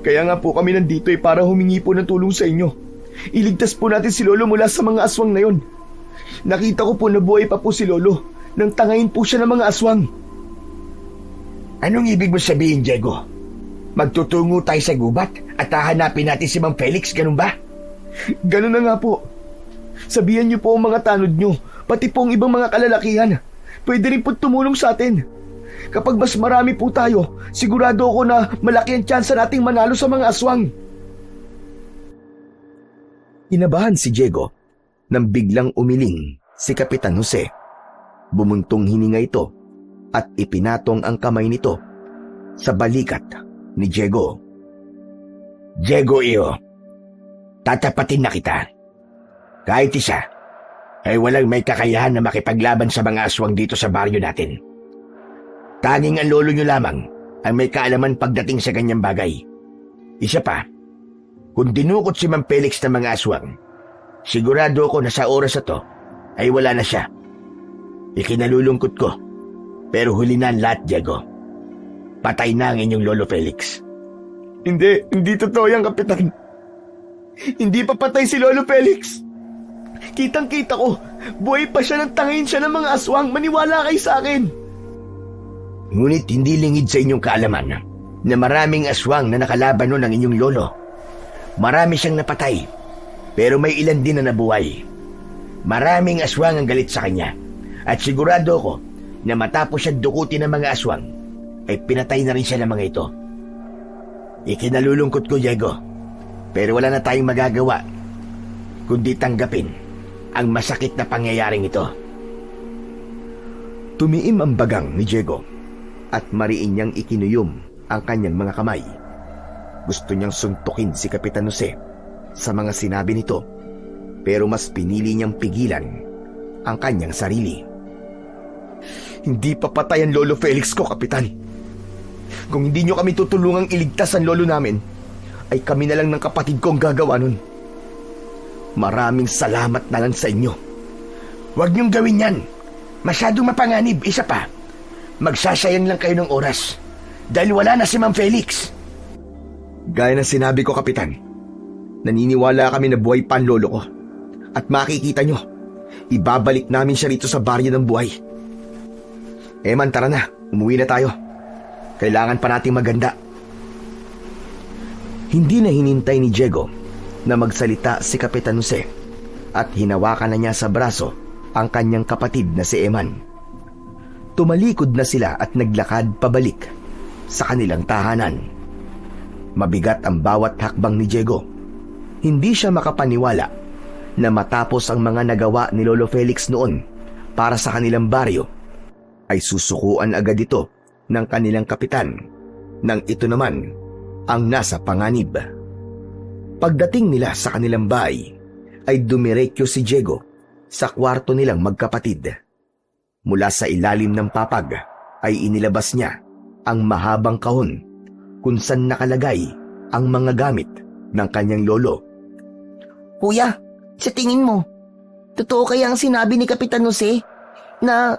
Kaya nga po kami nandito para humingi po ng tulong sa inyo. Iligtas po natin si Lolo mula sa mga aswang na yon. Nakita ko po na buhay pa po si Lolo nang tangayin po siya ng mga aswang. Anong ibig mo sabihin, Diego? Magtutungo tayo sa gubat at hahanapin natin si Mang Felix, ganun ba? Ganun na nga po. Sabihan niyo po ang mga tanod niyo, pati po ang ibang mga kalalakihan. Pwede rin po tumulong sa atin. Kapag mas marami po tayo, sigurado ako na malaki ang tsansa nating manalo sa mga aswang. Inabahan si Diego nang biglang umiling si Kapitan Jose. Bumuntong hininga ito at ipinatong ang kamay nito sa balikat ni Diego. Diego, iyo, tatapatin na kita. Kahit isa, ay walang may kakayahan na makipaglaban sa mga aswang dito sa baryo natin. Tanging ang lolo nyo lamang ang may kaalaman pagdating sa ganyang bagay. Isa pa, kung dinukot si Mang Felix ng mga aswang, sigurado ako na sa oras na to ay wala na siya. Ikinalulungkot ko, pero huli na ang lahat, Diego. Patay na ang inyong Lolo Felix. Hindi totoo yan, Kapitan. Hindi pa patay si Lolo Felix. Kitang-kita ko, buhay pa siya nang tangayin siya ng mga aswang. Maniwala kayo sa akin. Ngunit hindi lingid sa inyong kaalaman na maraming aswang na nakalaban nun ng inyong lolo. Marami siyang napatay, pero may ilan din na nabuhay. Maraming aswang ang galit sa kanya, at sigurado ko na matapos siya dukutin ng mga aswang, ay pinatay na rin siya ng mga ito. Ikinalulungkot ko, Diego, pero wala na tayong magagawa kundi tanggapin ang masakit na pangyayaring ito. Tumiim ang bagang ni Diego at mariin niyang ikinuyom ang kanyang mga kamay. Gusto niyang suntukin si Kapitan Jose sa mga sinabi nito, pero mas pinili niyang pigilan ang kanyang sarili. Hindi pa patay ang Lolo Felix ko, Kapitan. Kung hindi niyo kami tutulungang iligtas ang lolo namin, ay kami na lang ng kapatid ko ang gagawa nun. Maraming salamat na lang sa inyo. Huwag niyong gawin yan. Masyadong mapanganib. Isa pa, magsasayang lang kayo ng oras dahil wala na si Mang Felix. Gaya ng sinabi ko, Kapitan, naniniwala kami na buhay pa ang lolo ko. At makikita nyo, ibabalik namin siya rito sa baryo ng buhay. Eman, tara na. Umuwi na tayo. Kailangan pa nating maganda. Hindi na hinintay ni Diego na magsalita si Kapitan Jose at hinawakan na niya sa braso ang kanyang kapatid na si Eman. Tumalikod na sila at naglakad pabalik sa kanilang tahanan. Mabigat ang bawat hakbang ni Diego. Hindi siya makapaniwala na matapos ang mga nagawa ni Lolo Felix noon para sa kanilang baryo, ay susukuan agad ito ng kanilang kapitan nang ito naman ang nasa panganib. Pagdating nila sa kanilang bahay, ay dumiretso si Diego sa kwarto nilang magkapatid. Mula sa ilalim ng papag ay inilabas niya ang mahabang kahon kung saan nakalagay ang mga gamit ng kanyang lolo. Kuya, sa tingin mo, totoo kaya ang sinabi ni Kapitan Jose na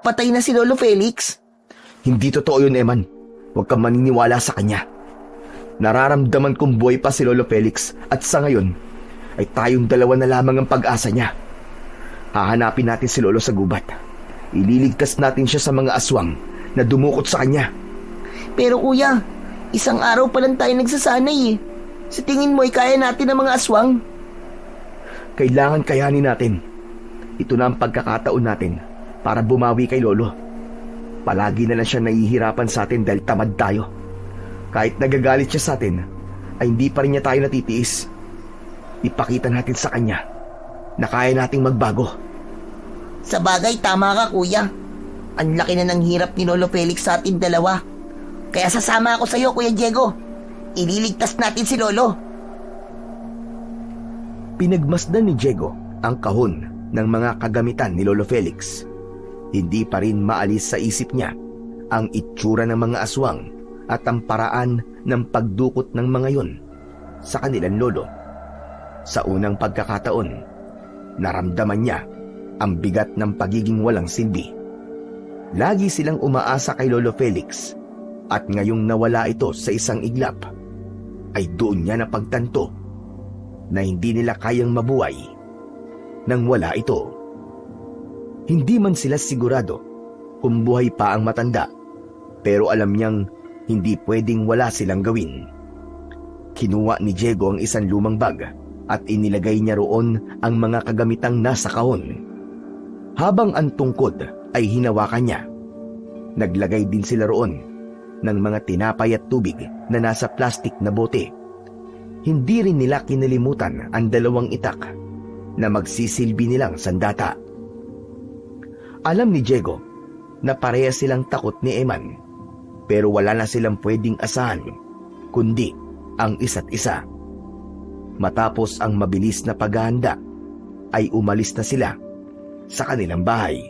patay na si Lolo Felix? Hindi totoo yun, Eman. Huwag kang maniniwala sa kanya. Nararamdaman kong buhay pa si Lolo Felix at sa ngayon ay tayong dalawa na lamang ang pag-asa niya. Hahanapin natin si Lolo sa gubat. Ililigtas natin siya sa mga aswang na dumukot sa kanya. Pero kuya, isang araw pa lang tayo nagsasanay eh. Sa tingin mo ay kaya natin ang mga aswang? Kailangan kayanin natin. Ito na ang pagkakataon natin para bumawi kay Lolo. Palagi na lang siya nahihirapan sa atin dahil tamad tayo. Kahit nagagalit siya sa atin, ay hindi pa rin niya tayo natitiis. Ipakita natin sa kanya na kaya nating magbago. Sa bagay, tama ka kuya. Ang laki na ng hirap ni Lolo Felix sa atin dalawa. Kaya sasama ako sa iyo, Kuya Diego. Ililigtas natin si Lolo. Pinagmasdan ni Diego ang kahon ng mga kagamitan ni Lolo Felix. Hindi pa rin maalis sa isip niya ang itsura ng mga aswang at ang paraan ng pagdukot ng mga yon sa kanilang lolo. Sa unang pagkakataon, naramdaman niya ang bigat ng pagiging walang silbi. Lagi silang umaasa kay Lolo Felix at ngayong nawala ito sa isang iglap, ay doon niya napagtanto na hindi nila kayang mabuhay nang wala ito. Hindi man sila sigurado kung buhay pa ang matanda, pero alam niyang hindi pwedeng wala silang gawin. Kinuha ni Diego ang isang lumang bag at inilagay niya roon ang mga kagamitang nasa kahon. Habang ang tungkod ay hinawakan niya, naglagay din sila roon ng mga tinapay at tubig na nasa plastik na bote. Hindi rin nila kinalimutan ang 2 itak na magsisilbi nilang sandata. Alam ni Diego na pareha silang takot ni Eman, pero wala na silang pwedeng asahan kundi ang isa't isa. Matapos ang mabilis na paghahanda, ay umalis na sila sa kanilang bahay.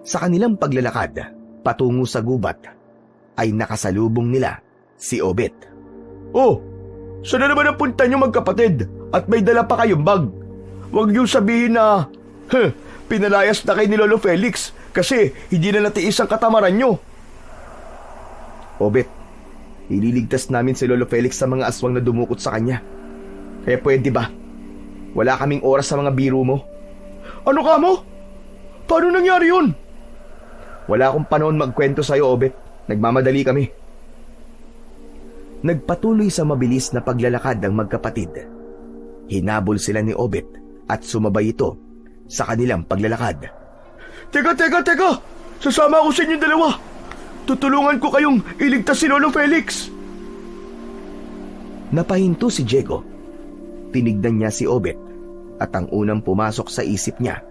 Sa kanilang paglalakad patungo sa gubat, ay nakasalubong nila si Obet. Oh, saan na naman ang punta niyo magkapatid at may dala pa kayong bag? Huwag niyo sabihin na, pinalayas na kay ni Lolo Felix kasi hindi na natiis ang katamaran niyo. Obet, ililigtas namin si Lolo Felix sa mga aswang na dumukot sa kanya. Kaya pwede ba? Wala kaming oras sa mga biro mo. Ano ka mo? Paano nangyari yun? Wala akong panahon magkwento sa'yo, Obet. Nagmamadali kami. Nagpatuloy sa mabilis na paglalakad ang magkapatid. Hinabol sila ni Obet at sumabay ito sa kanilang paglalakad. Teka! Sasama ako sa inyong dalawa. Tutulungan ko kayong iligtas si Lolo Felix. Napahinto si Diego. Tinignan niya si Obet at ang unang pumasok sa isip niya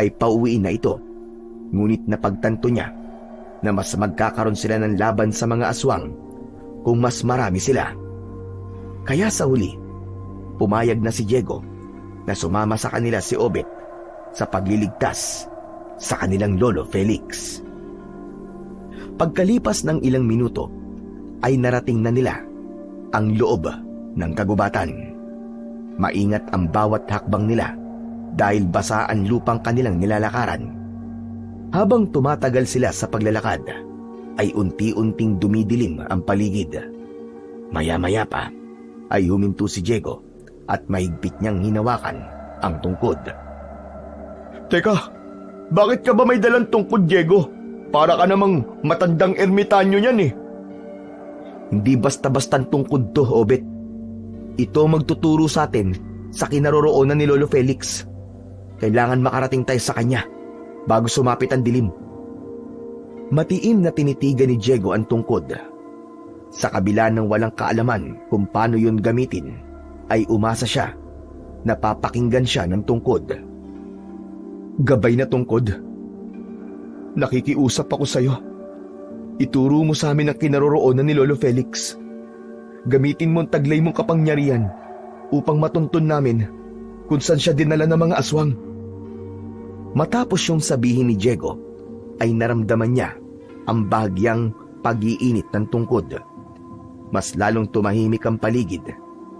ay pauwiin na ito. Ngunit napagtanto niya na mas magkakaroon sila ng laban sa mga aswang kung mas marami sila. Kaya sa huli, pumayag na si Diego na sumama sa kanila si Obet sa pagliligtas sa kanilang Lolo Felix. Pagkalipas ng ilang minuto, ay narating na nila ang loob ng kagubatan. Maingat ang bawat hakbang nila dahil basa ang lupang kanilang nilalakaran. Habang tumatagal sila sa paglalakad, ay unti-unting dumidilim ang paligid. Maya-maya pa ay huminto si Diego at mahigpit niyang hinawakan ang tungkod. Teka, bakit ka ba may dalang tungkod, Diego? Para ka namang matandang ermitanyo niyan eh. Hindi basta-bastang tungkod to, Obet. Ito magtuturo sa atin sa kinaroroonan ni Lolo Felix. Kailangan makarating tayo sa kanya bago sumapit ang dilim. Matiim na tinitigan ni Diego ang tungkod. Sa kabila ng walang kaalaman kung paano yun gamitin, ay umasa siya. Napapakinggan siya ng tungkod. Gabay na tungkod. Nakikiusap ako sa'yo. Ituro mo sa amin ang kinaroroonan ni Lolo Felix. Gamitin mo ang taglay mong kapangyarihan upang matuntun namin kung saan siya dinala ng mga aswang. Matapos yung sabihin ni Diego, ay naramdaman niya ang bahagyang pag-iinit ng tungkod. Mas lalong tumahimik ang paligid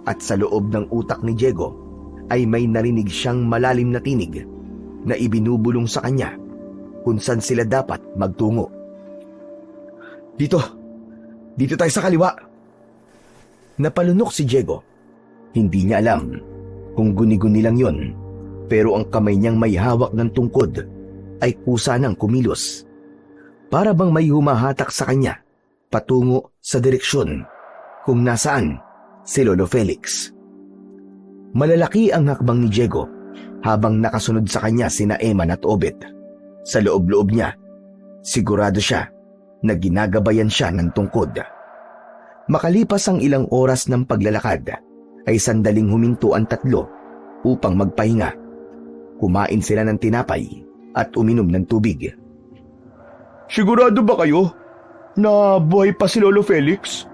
at sa loob ng utak ni Diego ay may narinig siyang malalim na tinig na ibinubulong sa kanya kung saan sila dapat magtungo. Dito tayo sa kaliwa. Napalunok si Diego. Hindi niya alam kung guni-guni lang yon, pero ang kamay niyang may hawak ng tungkod ay kusa nang kumilos. Para bang may humahatak sa kanya patungo sa direksyon kung nasaan si Lolo Felix. Malalaki ang hakbang ni Diego habang nakasunod sa kanya sina Eman at Obet. Sa loob-loob niya, sigurado siya na ginagabayan siya ng tungkod. Makalipas ang ilang oras ng paglalakad, ay sandaling huminto ang tatlo upang magpahinga. Kumain sila ng tinapay at uminom ng tubig. Sigurado ba kayo na buhay pa si Lolo Felix?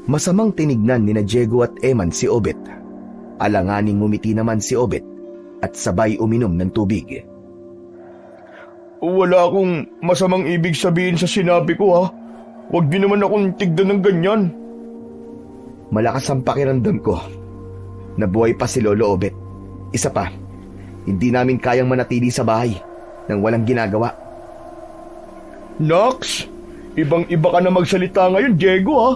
Masamang tinignan ni Diego at Eman si Obet. Alanganing ngumiti naman si Obet at sabay uminom ng tubig. Wala akong masamang ibig sabihin sa sinabi ko, ha. Huwag niyo naman akong tignan ng ganyan. Malakas ang pakiramdam ko na buhay pa si Lolo Obet. Isa pa, hindi namin kayang manatili sa bahay nang walang ginagawa. Nox, ibang-iba ka na magsalita ngayon, Diego, ha?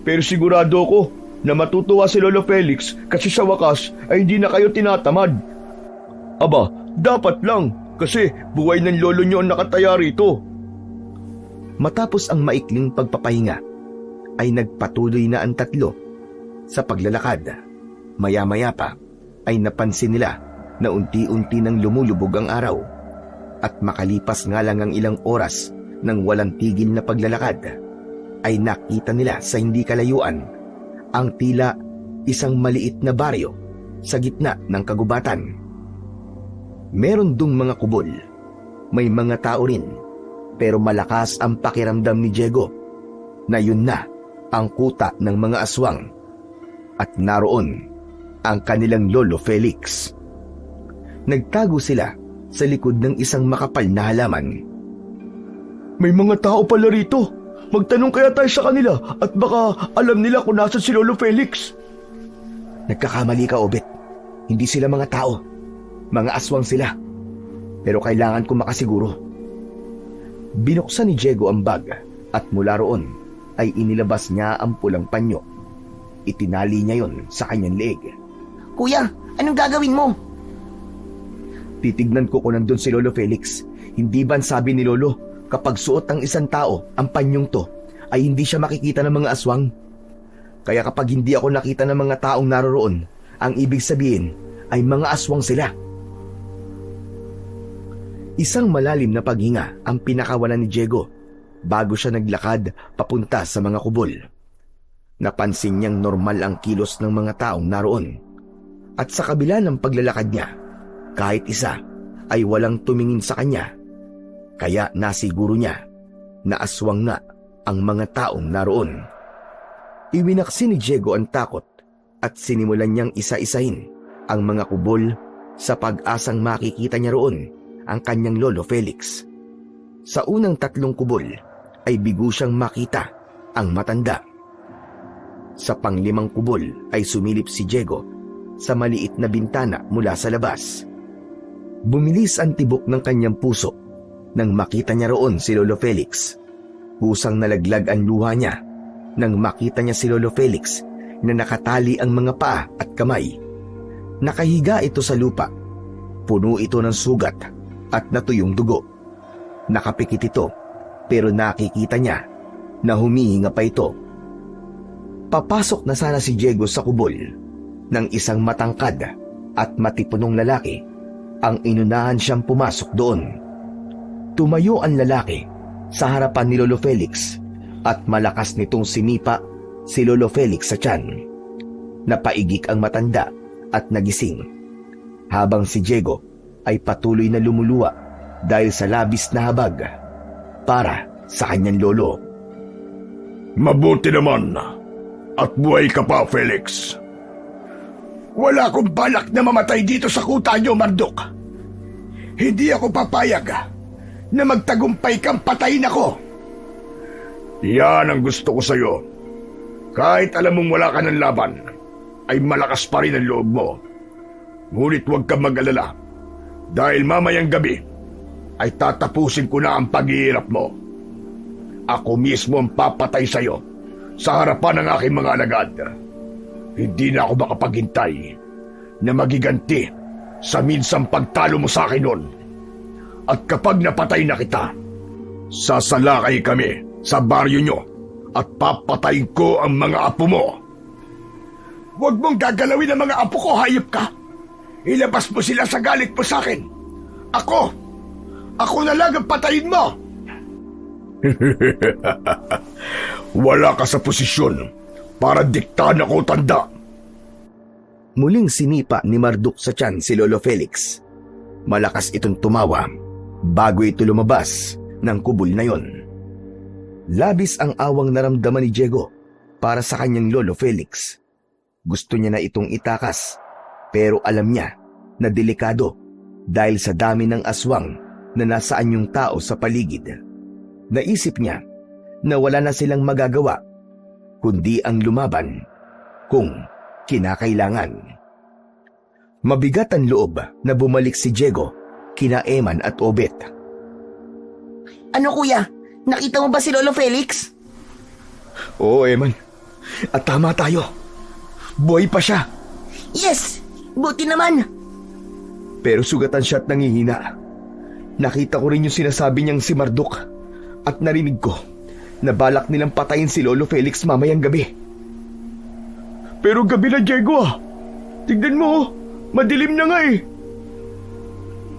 Pero sigurado ko na matutuwa si Lolo Felix kasi sa wakas ay hindi na kayo tinatamad. Aba, dapat lang kasi buhay ng lolo niyo ang nakataya rito. Matapos ang maikling pagpapahinga, ay nagpatuloy na ang tatlo sa paglalakad. Maya-maya pa ay napansin nila na unti-unti nang lumulubog ang araw. At makalipas nga lang ang ilang oras ng walang tigil na paglalakad, ay nakita nila sa hindi kalayuan ang tila isang maliit na baryo sa gitna ng kagubatan. Meron dong mga kubol, may mga tao rin, pero malakas ang pakiramdam ni Diego na yun na ang kuta ng mga aswang at naroon ang kanilang Lolo Felix. Nagtago sila sa likod ng isang makapal na halaman. May mga tao pala rito. Magtanong kaya tayo sa kanila at baka alam nila kung nasan si Lolo Felix. Nagkakamali ka, Obet. Hindi sila mga tao. Mga aswang sila. Pero kailangan ko makasiguro. Binuksan ni Diego ang bag at mula roon ay inilabas niya ang pulang panyo. Itinali niya yon sa kanyang leeg. Kuya, anong gagawin mo? Titignan ko kung nandun si Lolo Felix. Hindi ba sabi ni Lolo, kapag suot ng isang tao ang panyong to, ay hindi siya makikita ng mga aswang? Kaya kapag hindi ako nakita ng mga taong naroroon, ang ibig sabihin ay mga aswang sila. Isang malalim na paghinga ang pinakawalan ni Diego bago siya naglakad papunta sa mga kubol. Napansin niyang normal ang kilos ng mga taong naroon. At sa kabila ng paglalakad niya, kahit isa ay walang tumingin sa kanya. Kaya nasiguro niya na aswang nga ang mga taong naroon. Iwinaksi ni Diego ang takot at sinimulan niyang isa-isahin ang mga kubol sa pag-asang makikita niya roon ang kanyang Lolo Felix. Sa unang 3 kubol ay bigo siyang makita ang matanda. Sa pang-5 kubol ay sumilip si Diego sa maliit na bintana mula sa labas. Bumilis ang tibok ng kanyang puso nang makita niya roon si Lolo Felix. Kusang nalaglag ang luha niya nang makita niya si Lolo Felix na nakatali ang mga paa at kamay. Nakahiga ito sa lupa. Puno ito ng sugat at natuyong dugo. Nakapikit ito pero nakikita niya na humihinga pa ito. Papasok na sana si Diego sa kubol ng isang matangkad at matipunong lalaki ang inunahan siyang pumasok doon. Tumayo ang lalaki sa harapan ni Lolo Felix at malakas nitong sinipa si Lolo Felix sa tiyan. Napaigik ang matanda at nagising, habang si Diego ay patuloy na lumuluwa dahil sa labis na habag para sa kanyang lolo. Mabuti naman at buhay ka pa, Felix. Wala akong balak na mamatay dito sa kuta niyo, Marduk. Hindi ako papayag na magtagumpay kang patayin ako. Yan ang gusto ko sa'yo. Kahit alam mong wala ka ng laban, ay malakas pa rin ang loob mo. Ngunit huwag kang mag-alala, dahil mamayang gabi ay tatapusin ko na ang paghihirap mo. Ako mismo ang papatay sa'yo sa harapan ng aking mga alagad. Hindi na ako makapaghintay na magiganti sa minsang pagtalo mo sa akin noon. At kapag napatay na kita, sasalakay kami sa baryo nyo at papatayin ko ang mga apo mo. Huwag mong gagalawin ang mga apo ko, hayop ka. Ilabas mo sila sa galit mo sa akin. Ako na lang ang patayin mo. Wala ka sa posisyon para diktahan ako, tanda. Muling sinipa ni Marduk sa tiyan si Lolo Felix. Malakas itong tumawa bago ito lumabas ng kubol na yon. Labis ang awang naramdaman ni Diego para sa kanyang Lolo Felix. Gusto niya na itong itakas, pero alam niya na delikado dahil sa dami ng aswang na nasaan yung tao sa paligid. Naisip niya na wala na silang magagawa kundi ang lumaban kung kinakailangan. Mabigat ang loob na bumalik si Diego kina Eman at Obet. Ano kuya? Nakita mo ba si Lolo Felix? Oo, Eman. At tama tayo. Buhay pa siya. Yes! Buti naman! Pero sugatan siya at nangihina. Nakita ko rin yung sinasabi niyang si Marduk at narinig ko na balak nilang patayin si Lolo Felix mamayang gabi. Pero gabi na, Diego ah. Tignan mo, madilim na nga eh.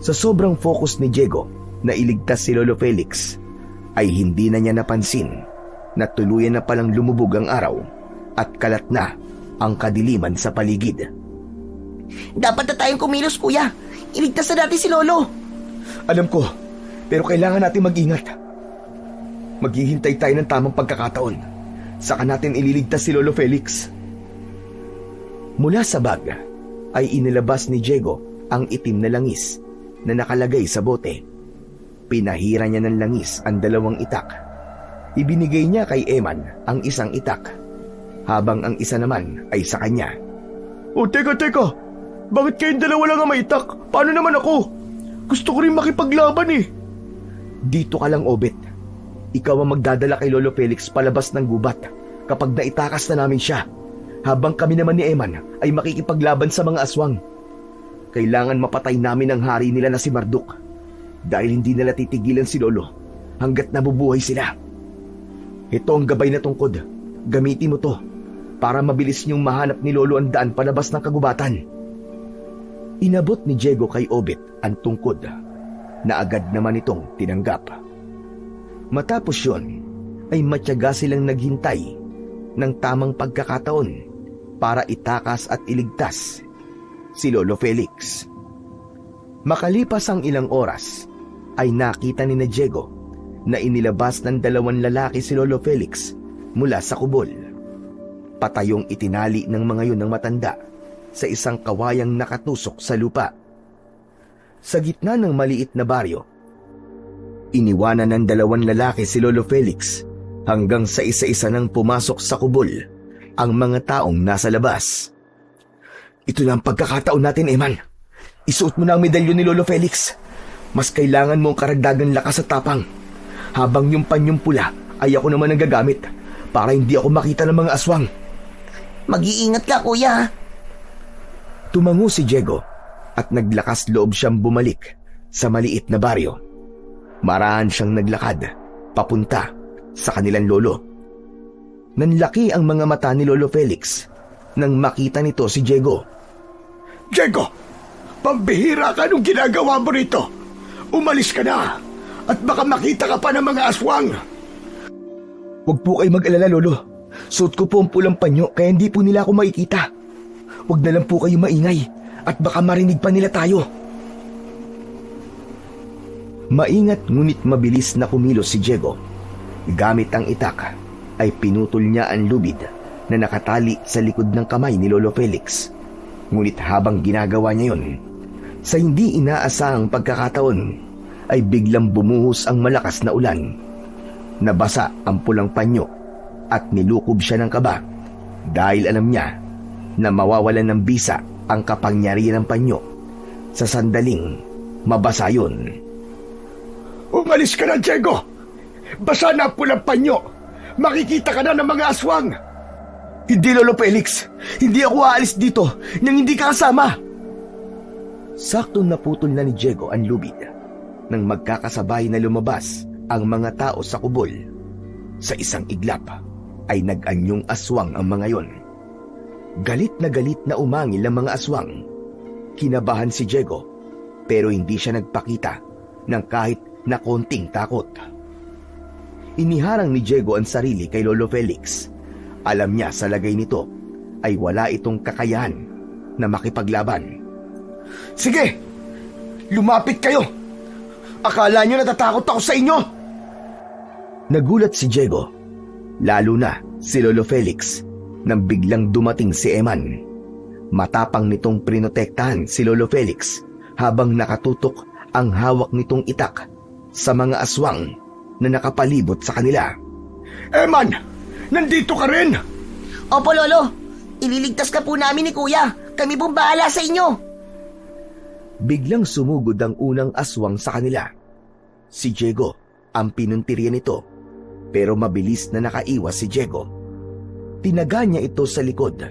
Sa sobrang focus ni Diego na iligtas si Lolo Felix, ay hindi na niya napansin na tuluyan na palang lumubog ang araw at kalat na ang kadiliman sa paligid. Dapat na tayong kumilos, kuya. Iligtas na natin si Lolo. Alam ko, pero kailangan natin mag-ingat. Maghihintay tayo ng tamang pagkakataon. Saka natin ililigtas si Lolo Felix. Mula sa bag ay inilabas ni Diego ang itim na langis na nakalagay sa bote. Pinahira niya ng langis ang 2 itak. Ibinigay niya kay Eman ang isang itak, habang ang isa naman ay sa kanya. O teka, bakit kayong dalawa lang ang may itak? Paano naman ako? Gusto ko rin makipaglaban eh. Dito ka lang, Obet. Ikaw ang magdadala kay Lolo Felix palabas ng gubat kapag naitakas na namin siya, habang kami naman ni Eman ay makikipaglaban sa mga aswang. Kailangan mapatay namin ang hari nila na si Marduk, dahil hindi nila titigilan si Lolo hanggat nabubuhay sila. Ito ang gabay na tungkod. Gamitin mo to para mabilis niyong mahanap ni Lolo ang daan palabas ng kagubatan. Inabot ni Diego kay Obet ang tungkod na agad naman itong tinanggap. Matapos yon ay matyaga silang naghintay ng tamang pagkakataon para itakas at iligtas si Lolo Felix. Makalipas ang ilang oras ay nakita ni Diego na inilabas ng 2 lalaki si Lolo Felix mula sa kubol. Patayong itinali ng mga yun ng matanda sa isang kawayang nakatusok sa lupa. Sa gitna ng maliit na baryo, iniwanan ng 2 lalaki si Lolo Felix hanggang sa isa-isa nang pumasok sa kubol ang mga taong nasa labas. Ito na ang pagkakataon natin, Eman. Isuot mo na ang medalyon ni Lolo Felix. Mas kailangan mo ang karagdagang lakas at tapang. Habang yung panyong pula ay ako naman ang gagamit para hindi ako makita ng mga aswang. Mag-iingat ka, kuya. Tumango si Diego at naglakas loob siyang bumalik sa maliit na baryo. Marahan siyang naglakad papunta sa kanilang lolo. Nanlaki ang mga mata ni Lolo Felix nang makita nito si Diego. Diego, pambihira ka nung ginagawa mo rito. Umalis ka na at baka makita ka pa ng mga aswang. Huwag po kayo mag-alala, Lolo. Suot ko po ang pulang panyo kaya hindi po nila ako makikita. Huwag na lang po kayo maingay at baka marinig pa nila tayo. Maingat ngunit mabilis na kumilos si Diego. Gamit ang itak ay pinutol niya ang lubid na nakatali sa likod ng kamay ni Lolo Felix. Ngunit habang ginagawa niya yon, sa hindi inaasahang pagkakataon ay biglang bumuhos ang malakas na ulan. Nabasa ang pulang panyo at nilukob siya ng kaba dahil alam niya na mawawalan ng bisa ang kapangyarihan ng panyo. Sa sandaling mabasa yun. Umalis ka na, Diego! Basa na ang pulang panyo! Makikita ka na ng mga aswang! Hindi, Lolo Felix! Hindi ako aalis dito nang hindi ka kasama! Saktong naputol na ni Diego ang lubid nang magkakasabay na lumabas ang mga tao sa kubol. Sa isang iglap ay nag-anyong aswang ang mga yon. Galit na umangil ang mga aswang. Kinabahan si Diego pero hindi siya nagpakita ng kahit na konting takot. Iniharang ni Diego ang sarili kay Lolo Felix. Alam niya sa lagay nito ay wala itong kakayahan na makipaglaban. Sige! Lumapit kayo! Akala nyo natatakot ako sa inyo? Nagulat si Diego, lalo na si Lolo Felix, nang biglang dumating si Eman. Matapang nitong prinotektahan si Lolo Felix habang nakatutok ang hawak nitong itak sa mga aswang na nakapalibot sa kanila. Eman! Nandito ka rin! Opo, Lolo. Ililigtas ka po namin ni Kuya. Kami pong bahala sa inyo. Biglang sumugod ang unang aswang sa kanila. Si Diego ang pinuntirya nito, pero mabilis na nakaiwas si Diego. Tinaga niya ito sa likod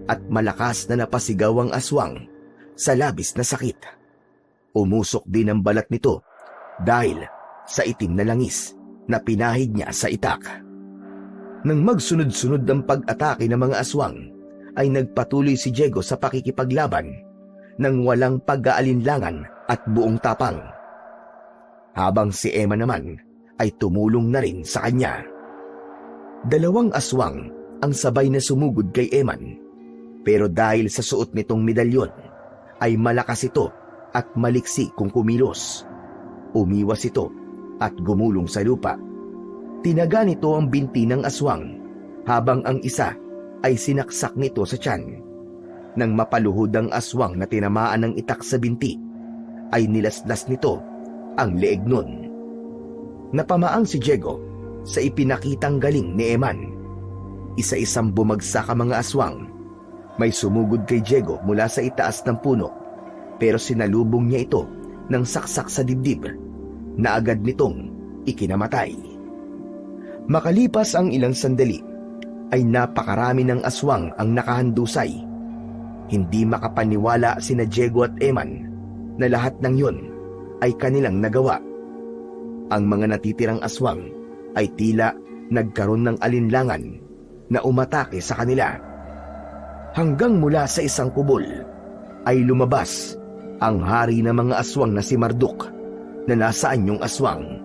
at malakas na napasigaw ang aswang sa labis na sakit. Umusok din ang balat nito dahil sa itim na langis na pinahid niya sa itak. Nang magsunod-sunod ang pag-atake ng mga aswang, ay nagpatuloy si Diego sa pakikipaglaban nang walang pag-aalinlangan at buong tapang. Habang si Emma naman ay tumulong na rin sa kanya. 2 aswang ang sabay na sumugod kay Eman, pero dahil sa suot nitong medalyon ay malakas ito at maliksi kung kumilos. Umiwas ito at gumulong sa lupa. Tinaga nito ang binti ng aswang habang ang isa ay sinaksak nito sa tiyan. Nang mapaluhod ang aswang na tinamaan ng itak sa binti, ay nilaslas nito ang leeg nun. Napamaang si Diego sa ipinakitang galing ni Eman. Isa-isang bumagsak ang mga aswang. May sumugod kay Diego mula sa itaas ng puno, pero sinalubong niya ito ng saksak sa dibdib na agad nitong ikinamatay. Makalipas ang ilang sandali, ay napakarami ng aswang ang nakahandusay. Hindi makapaniwala sina Diego at Eman na lahat ng yun ay kanilang nagawa. Ang mga natitirang aswang ay tila nagkaroon ng alinlangan na umatake sa kanila. Hanggang mula sa isang kubol ay lumabas ang hari ng mga aswang na si Marduk na nasa anyong aswang.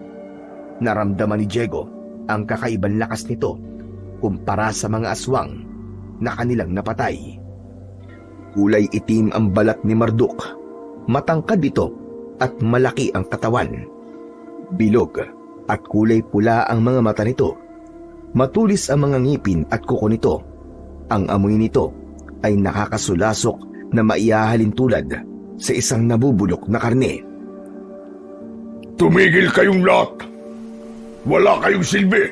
Naramdaman ni Diego ang kakaibang lakas nito kumpara sa mga aswang na kanilang napatay. Kulay itim ang balat ni Marduk. Matangkad ito at malaki ang katawan. Bilog at kulay pula ang mga mata nito. Matulis ang mga ngipin at kuko nito. Ang amoy nito ay nakakasulasok na maihahalin tulad sa isang nabubulok na karne. Tumigil kayong lahat! Wala kayong silbi!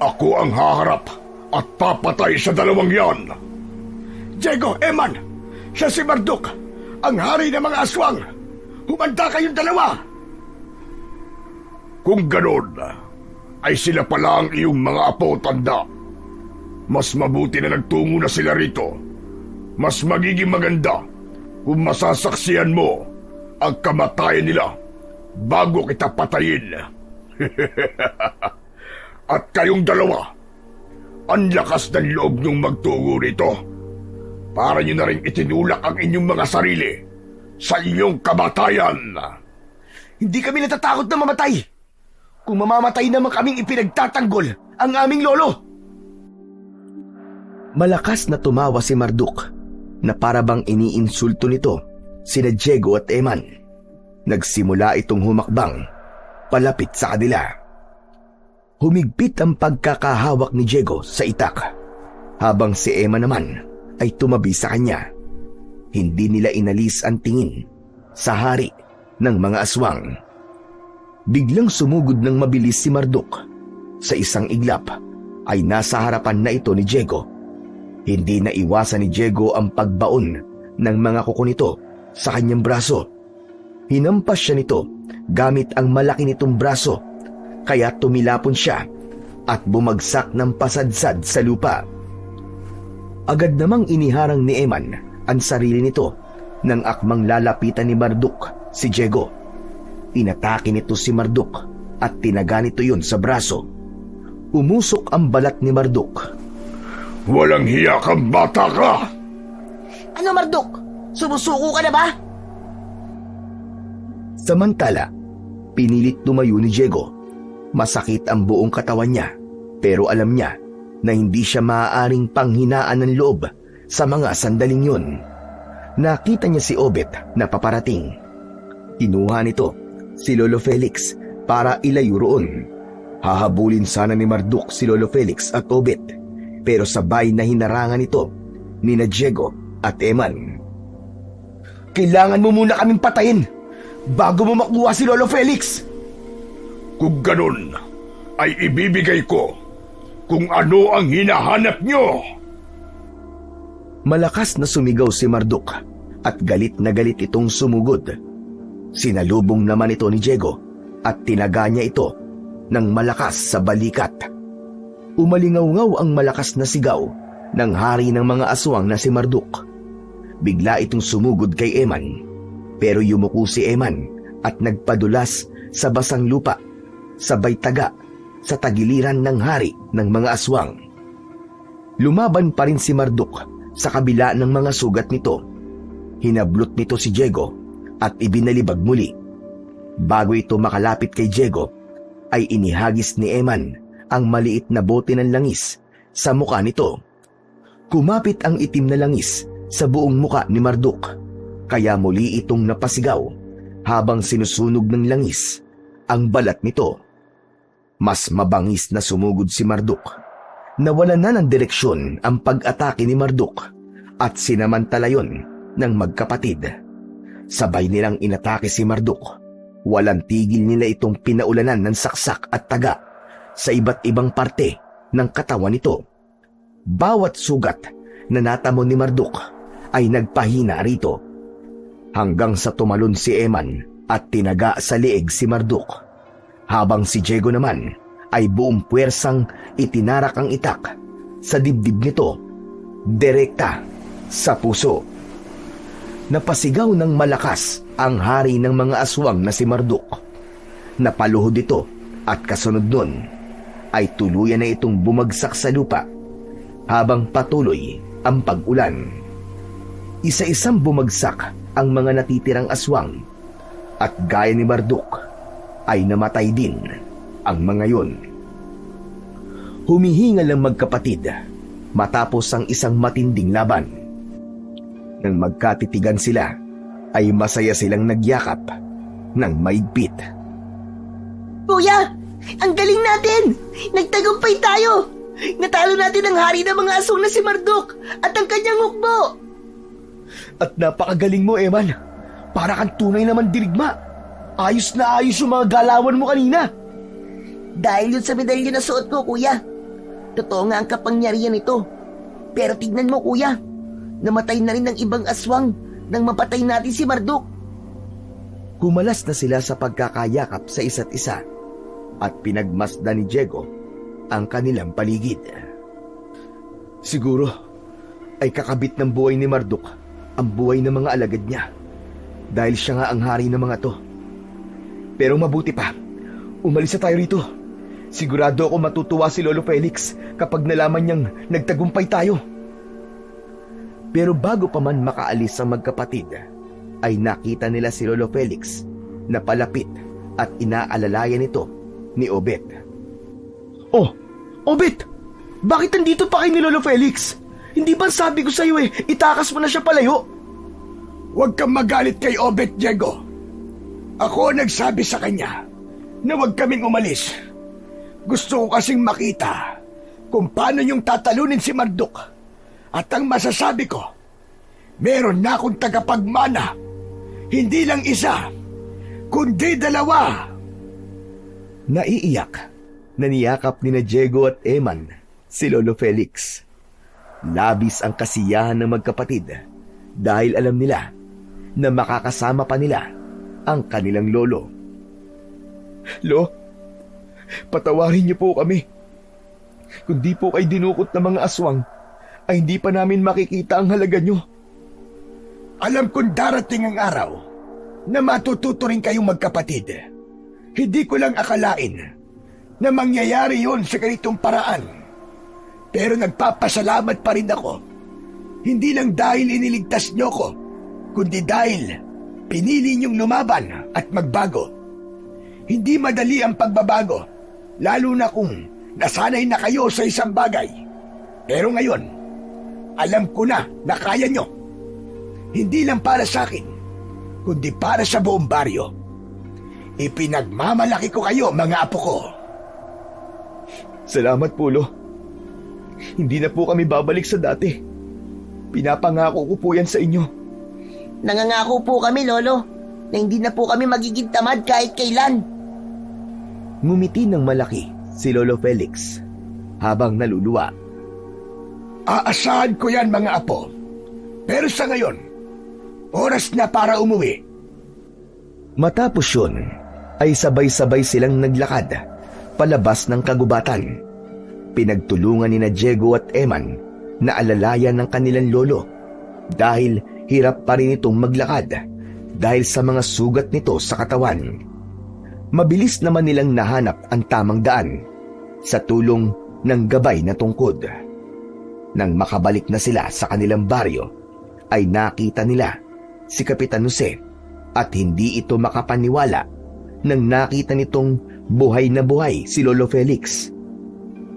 Ako ang haharap at papatay sa 2 yan! Diego, Eman, siya si Marduk, ang hari ng mga aswang. Humanda kayong 2! Kung ganon, ay sila pala ang iyong mga apo tanda. Mas mabuti na nagtungo na sila rito. Mas magiging maganda kung masasaksiyan mo ang kamatayan nila bago kita patayin. At kayong 2, ang lakas ng loob niyong magtungo rito. Para niyo na rin itinulak ang inyong mga sarili sa inyong kamatayan. Hindi kami natatakot na mamatay. Kung mamamatay naman kaming ipinagtatanggol, ang aming lolo. Malakas na tumawa si Marduk na parabang iniinsulto nito sina Diego at Eman. Nagsimula itong humakbang palapit sa kanila. Humigpit ang pagkakahawak ni Diego sa itak habang si Eman naman ay tumabi sa kanya. Hindi nila inalis ang tingin sa hari ng mga aswang. Biglang sumugod ng mabilis si Marduk. Sa isang iglap ay nasa harapan na ito ni Diego. Hindi na iwasan ni Diego ang pagbaon ng mga kuko nito sa kanyang braso. Hinampas siya nito gamit ang malaki nitong braso, kaya tumilapon siya at bumagsak ng pasadsad sa lupa. Agad namang iniharang ni Eman ang sarili nito nang akmang lalapitan ni Marduk si Diego. Inatake nito si Marduk at tinaga nito yun sa braso. Umusok ang balat ni Marduk. Walang hiya kang bata ka! Ano, Marduk? Sumusuko ka na ba? Samantala, pinilit tumayo ni Diego. Masakit ang buong katawan niya, pero alam niya na hindi siya maaaring panghinaan ng loob sa mga sandaling yun. Nakita niya si Obet na paparating. Kinuha nito si Lolo Felix para ilayo roon. Hahabulin sana ni Marduk si Lolo Felix at Obet, pero sabay na hinarangan ito ni Diego at Eman. Kailangan mo muna kaming patayin bago mo makuha si Lolo Felix. Kung ganun, ay ibibigay ko kung ano ang hinahanap nyo. Malakas na sumigaw si Marduk at galit na galit itong sumugod. Sinalubong naman ito ni Diego at tinaga niya ito ng malakas sa balikat. Umalingaw-ngaw ang malakas na sigaw ng hari ng mga aswang na si Marduk. Bigla itong sumugod kay Eman, pero yumuko si Eman at nagpadulas sa basang lupa, sabay taga sa tagiliran ng hari ng mga aswang. Lumaban pa rin si Marduk sa kabila ng mga sugat nito. Hinablot nito si Diego at ibinalibag muli. Bago ito makalapit kay Diego, ay inihagis ni Eman ang maliit na bote ng langis sa muka nito. Kumapit ang itim na langis sa buong muka ni Marduk, kaya muli itong napasigaw habang sinusunog ng langis ang balat nito. Mas mabangis na sumugod si Marduk. Nawala na ng direksyon ang pag-atake ni Marduk at sinamantala yon ng magkapatid. Sabay nilang inatake si Marduk. Walang tigil nila itong pinaulanan ng saksak at taga sa iba't ibang parte ng katawan nito. Bawat sugat na natamo ni Marduk ay nagpahina rito, hanggang sa tumalon si Eman at tinaga sa lieg si Marduk, habang si Diego naman ay buong puwersang itinarak ang itak sa dibdib nito, direkta sa puso. Napasigaw ng malakas ang hari ng mga aswang na si Marduk. Napaluhod ito at kasunod nun ay tuluyan na itong bumagsak sa lupa habang patuloy ang pag-ulan. Isa-isang bumagsak ang mga natitirang aswang at gaya ni Marduk ay namatay din ang mga yon. Humihingal ang magkapatid matapos ang isang matinding laban. Nang magkatitigan sila, ay masaya silang nagyakap ng maigpit. Kuya, ang galing natin! Nagtagumpay tayo! Natalo natin ang hari ng mga aswang na si Marduk at ang kanyang hukbo! At napakagaling mo, Eman. Para kang tunay naman dirigma. Ayos na ayos yung mga galawan mo kanina. Dahil yun sa medalya na suot ko, kuya. Totoo nga ang kapangyarihan nito. Pero tignan mo, kuya. Namatay na rin ng ibang aswang nang mapatay natin si Marduk. Humalas na sila sa pagkakayakap sa isa't isa at pinagmasdan ni Diego ang kanilang paligid. Siguro ay kakabit ng buhay ni Marduk ang buhay ng mga alagad niya dahil siya nga ang hari ng mga to. Pero mabuti pa, umalis na tayo rito. Sigurado ako matutuwa si Lolo Felix kapag nalaman niyang nagtagumpay tayo. Pero bago pa man makaalis ang magkapatid, ay nakita nila si Lolo Felix na palapit at inaalalayan nito ni Obet. Oh, Obet, bakit nandito pa kayo ni Lolo Felix? Hindi ba sabi ko sa'yo itakas mo na siya palayo? Huwag kang magalit kay Obet, Diego. Ako nagsabi sa kanya na huwag kaming umalis. Gusto ko kasing makita kung paano yung tatalunin si Marduk. At ang masasabi ko, meron na akong tagapagmana. Hindi lang isa, kundi dalawa. Naiiyak, naniyakap ni Diego at Eman si Lolo Felix. Labis ang kasiyahan ng magkapatid dahil alam nila na makakasama pa nila ang kanilang lolo. Lo, patawarin niyo po kami. Kung di po kayo dinukot ng mga aswang, ay hindi pa namin makikita ang halaga niyo. Alam kong darating ang araw na matututo rin kayong magkapatid. Hindi ko lang akalain na mangyayari yon sa ganitong paraan. Pero nagpapasalamat pa rin ako. Hindi lang dahil iniligtas niyo ko, kundi dahil pinili niyong lumaban at magbago. Hindi madali ang pagbabago, lalo na kung nasanay na kayo sa isang bagay. Pero ngayon, alam ko na kaya niyo. Hindi lang para sa akin, kundi para sa buong baryo. Ipinagmamalaki ko kayo, mga apo ko. Salamat po, Lo. Hindi na po kami babalik sa dati. Pinapangako ko po yan sa inyo. Nangangako po kami, Lolo, na hindi na po kami magiging tamad kahit kailan. Ngumiti ng malaki si Lolo Felix habang naluluwa. Aasahan ko yan, mga apo. Pero sa ngayon, oras na para umuwi. Matapos yun, ay sabay-sabay silang naglakad palabas ng kagubatan. Pinagtulungan ni Diego at Eman na alalayan ng kanilang lolo dahil hirap pa rin itong maglakad dahil sa mga sugat nito sa katawan. Mabilis naman nilang nahanap ang tamang daan sa tulong ng gabay na tungkod. Nang makabalik na sila sa kanilang baryo, ay nakita nila si Kapitan Jose at hindi ito makapaniwala nang nakita nitong buhay na buhay si Lolo Felix.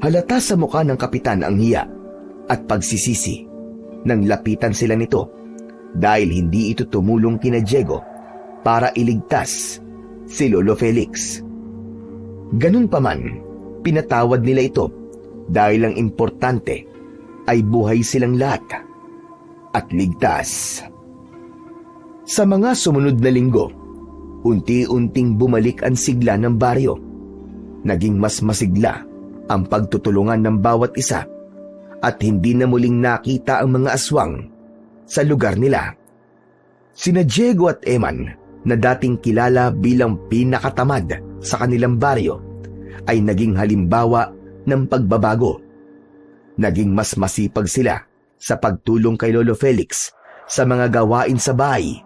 Halata sa mukha ng kapitan ang hiya at pagsisisi nang lapitan sila nito dahil hindi ito tumulong kina Diego para iligtas si Lolo Felix. Ganun pa man, pinatawad nila ito dahil ang importante ay buhay silang lahat at ligtas. Sa mga sumunod na linggo, unti-unting bumalik ang sigla ng baryo. Naging mas masigla ang pagtutulungan ng bawat isa at hindi na muling nakita ang mga aswang sa lugar nila. Sina Diego at Eman, na dating kilala bilang pinakatamad sa kanilang baryo, ay naging halimbawa ng pagbabago. Naging mas masipag sila sa pagtulong kay Lolo Felix sa mga gawain sa bahay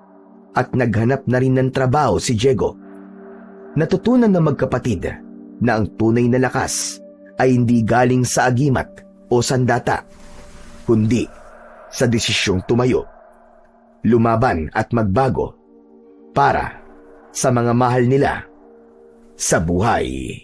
at naghanap na rin ng trabaho si Diego. Natutunan ng magkapatid na ang tunay na lakas ay hindi galing sa agimat o sandata, kundi sa desisyong tumayo, lumaban at magbago para sa mga mahal nila sa buhay.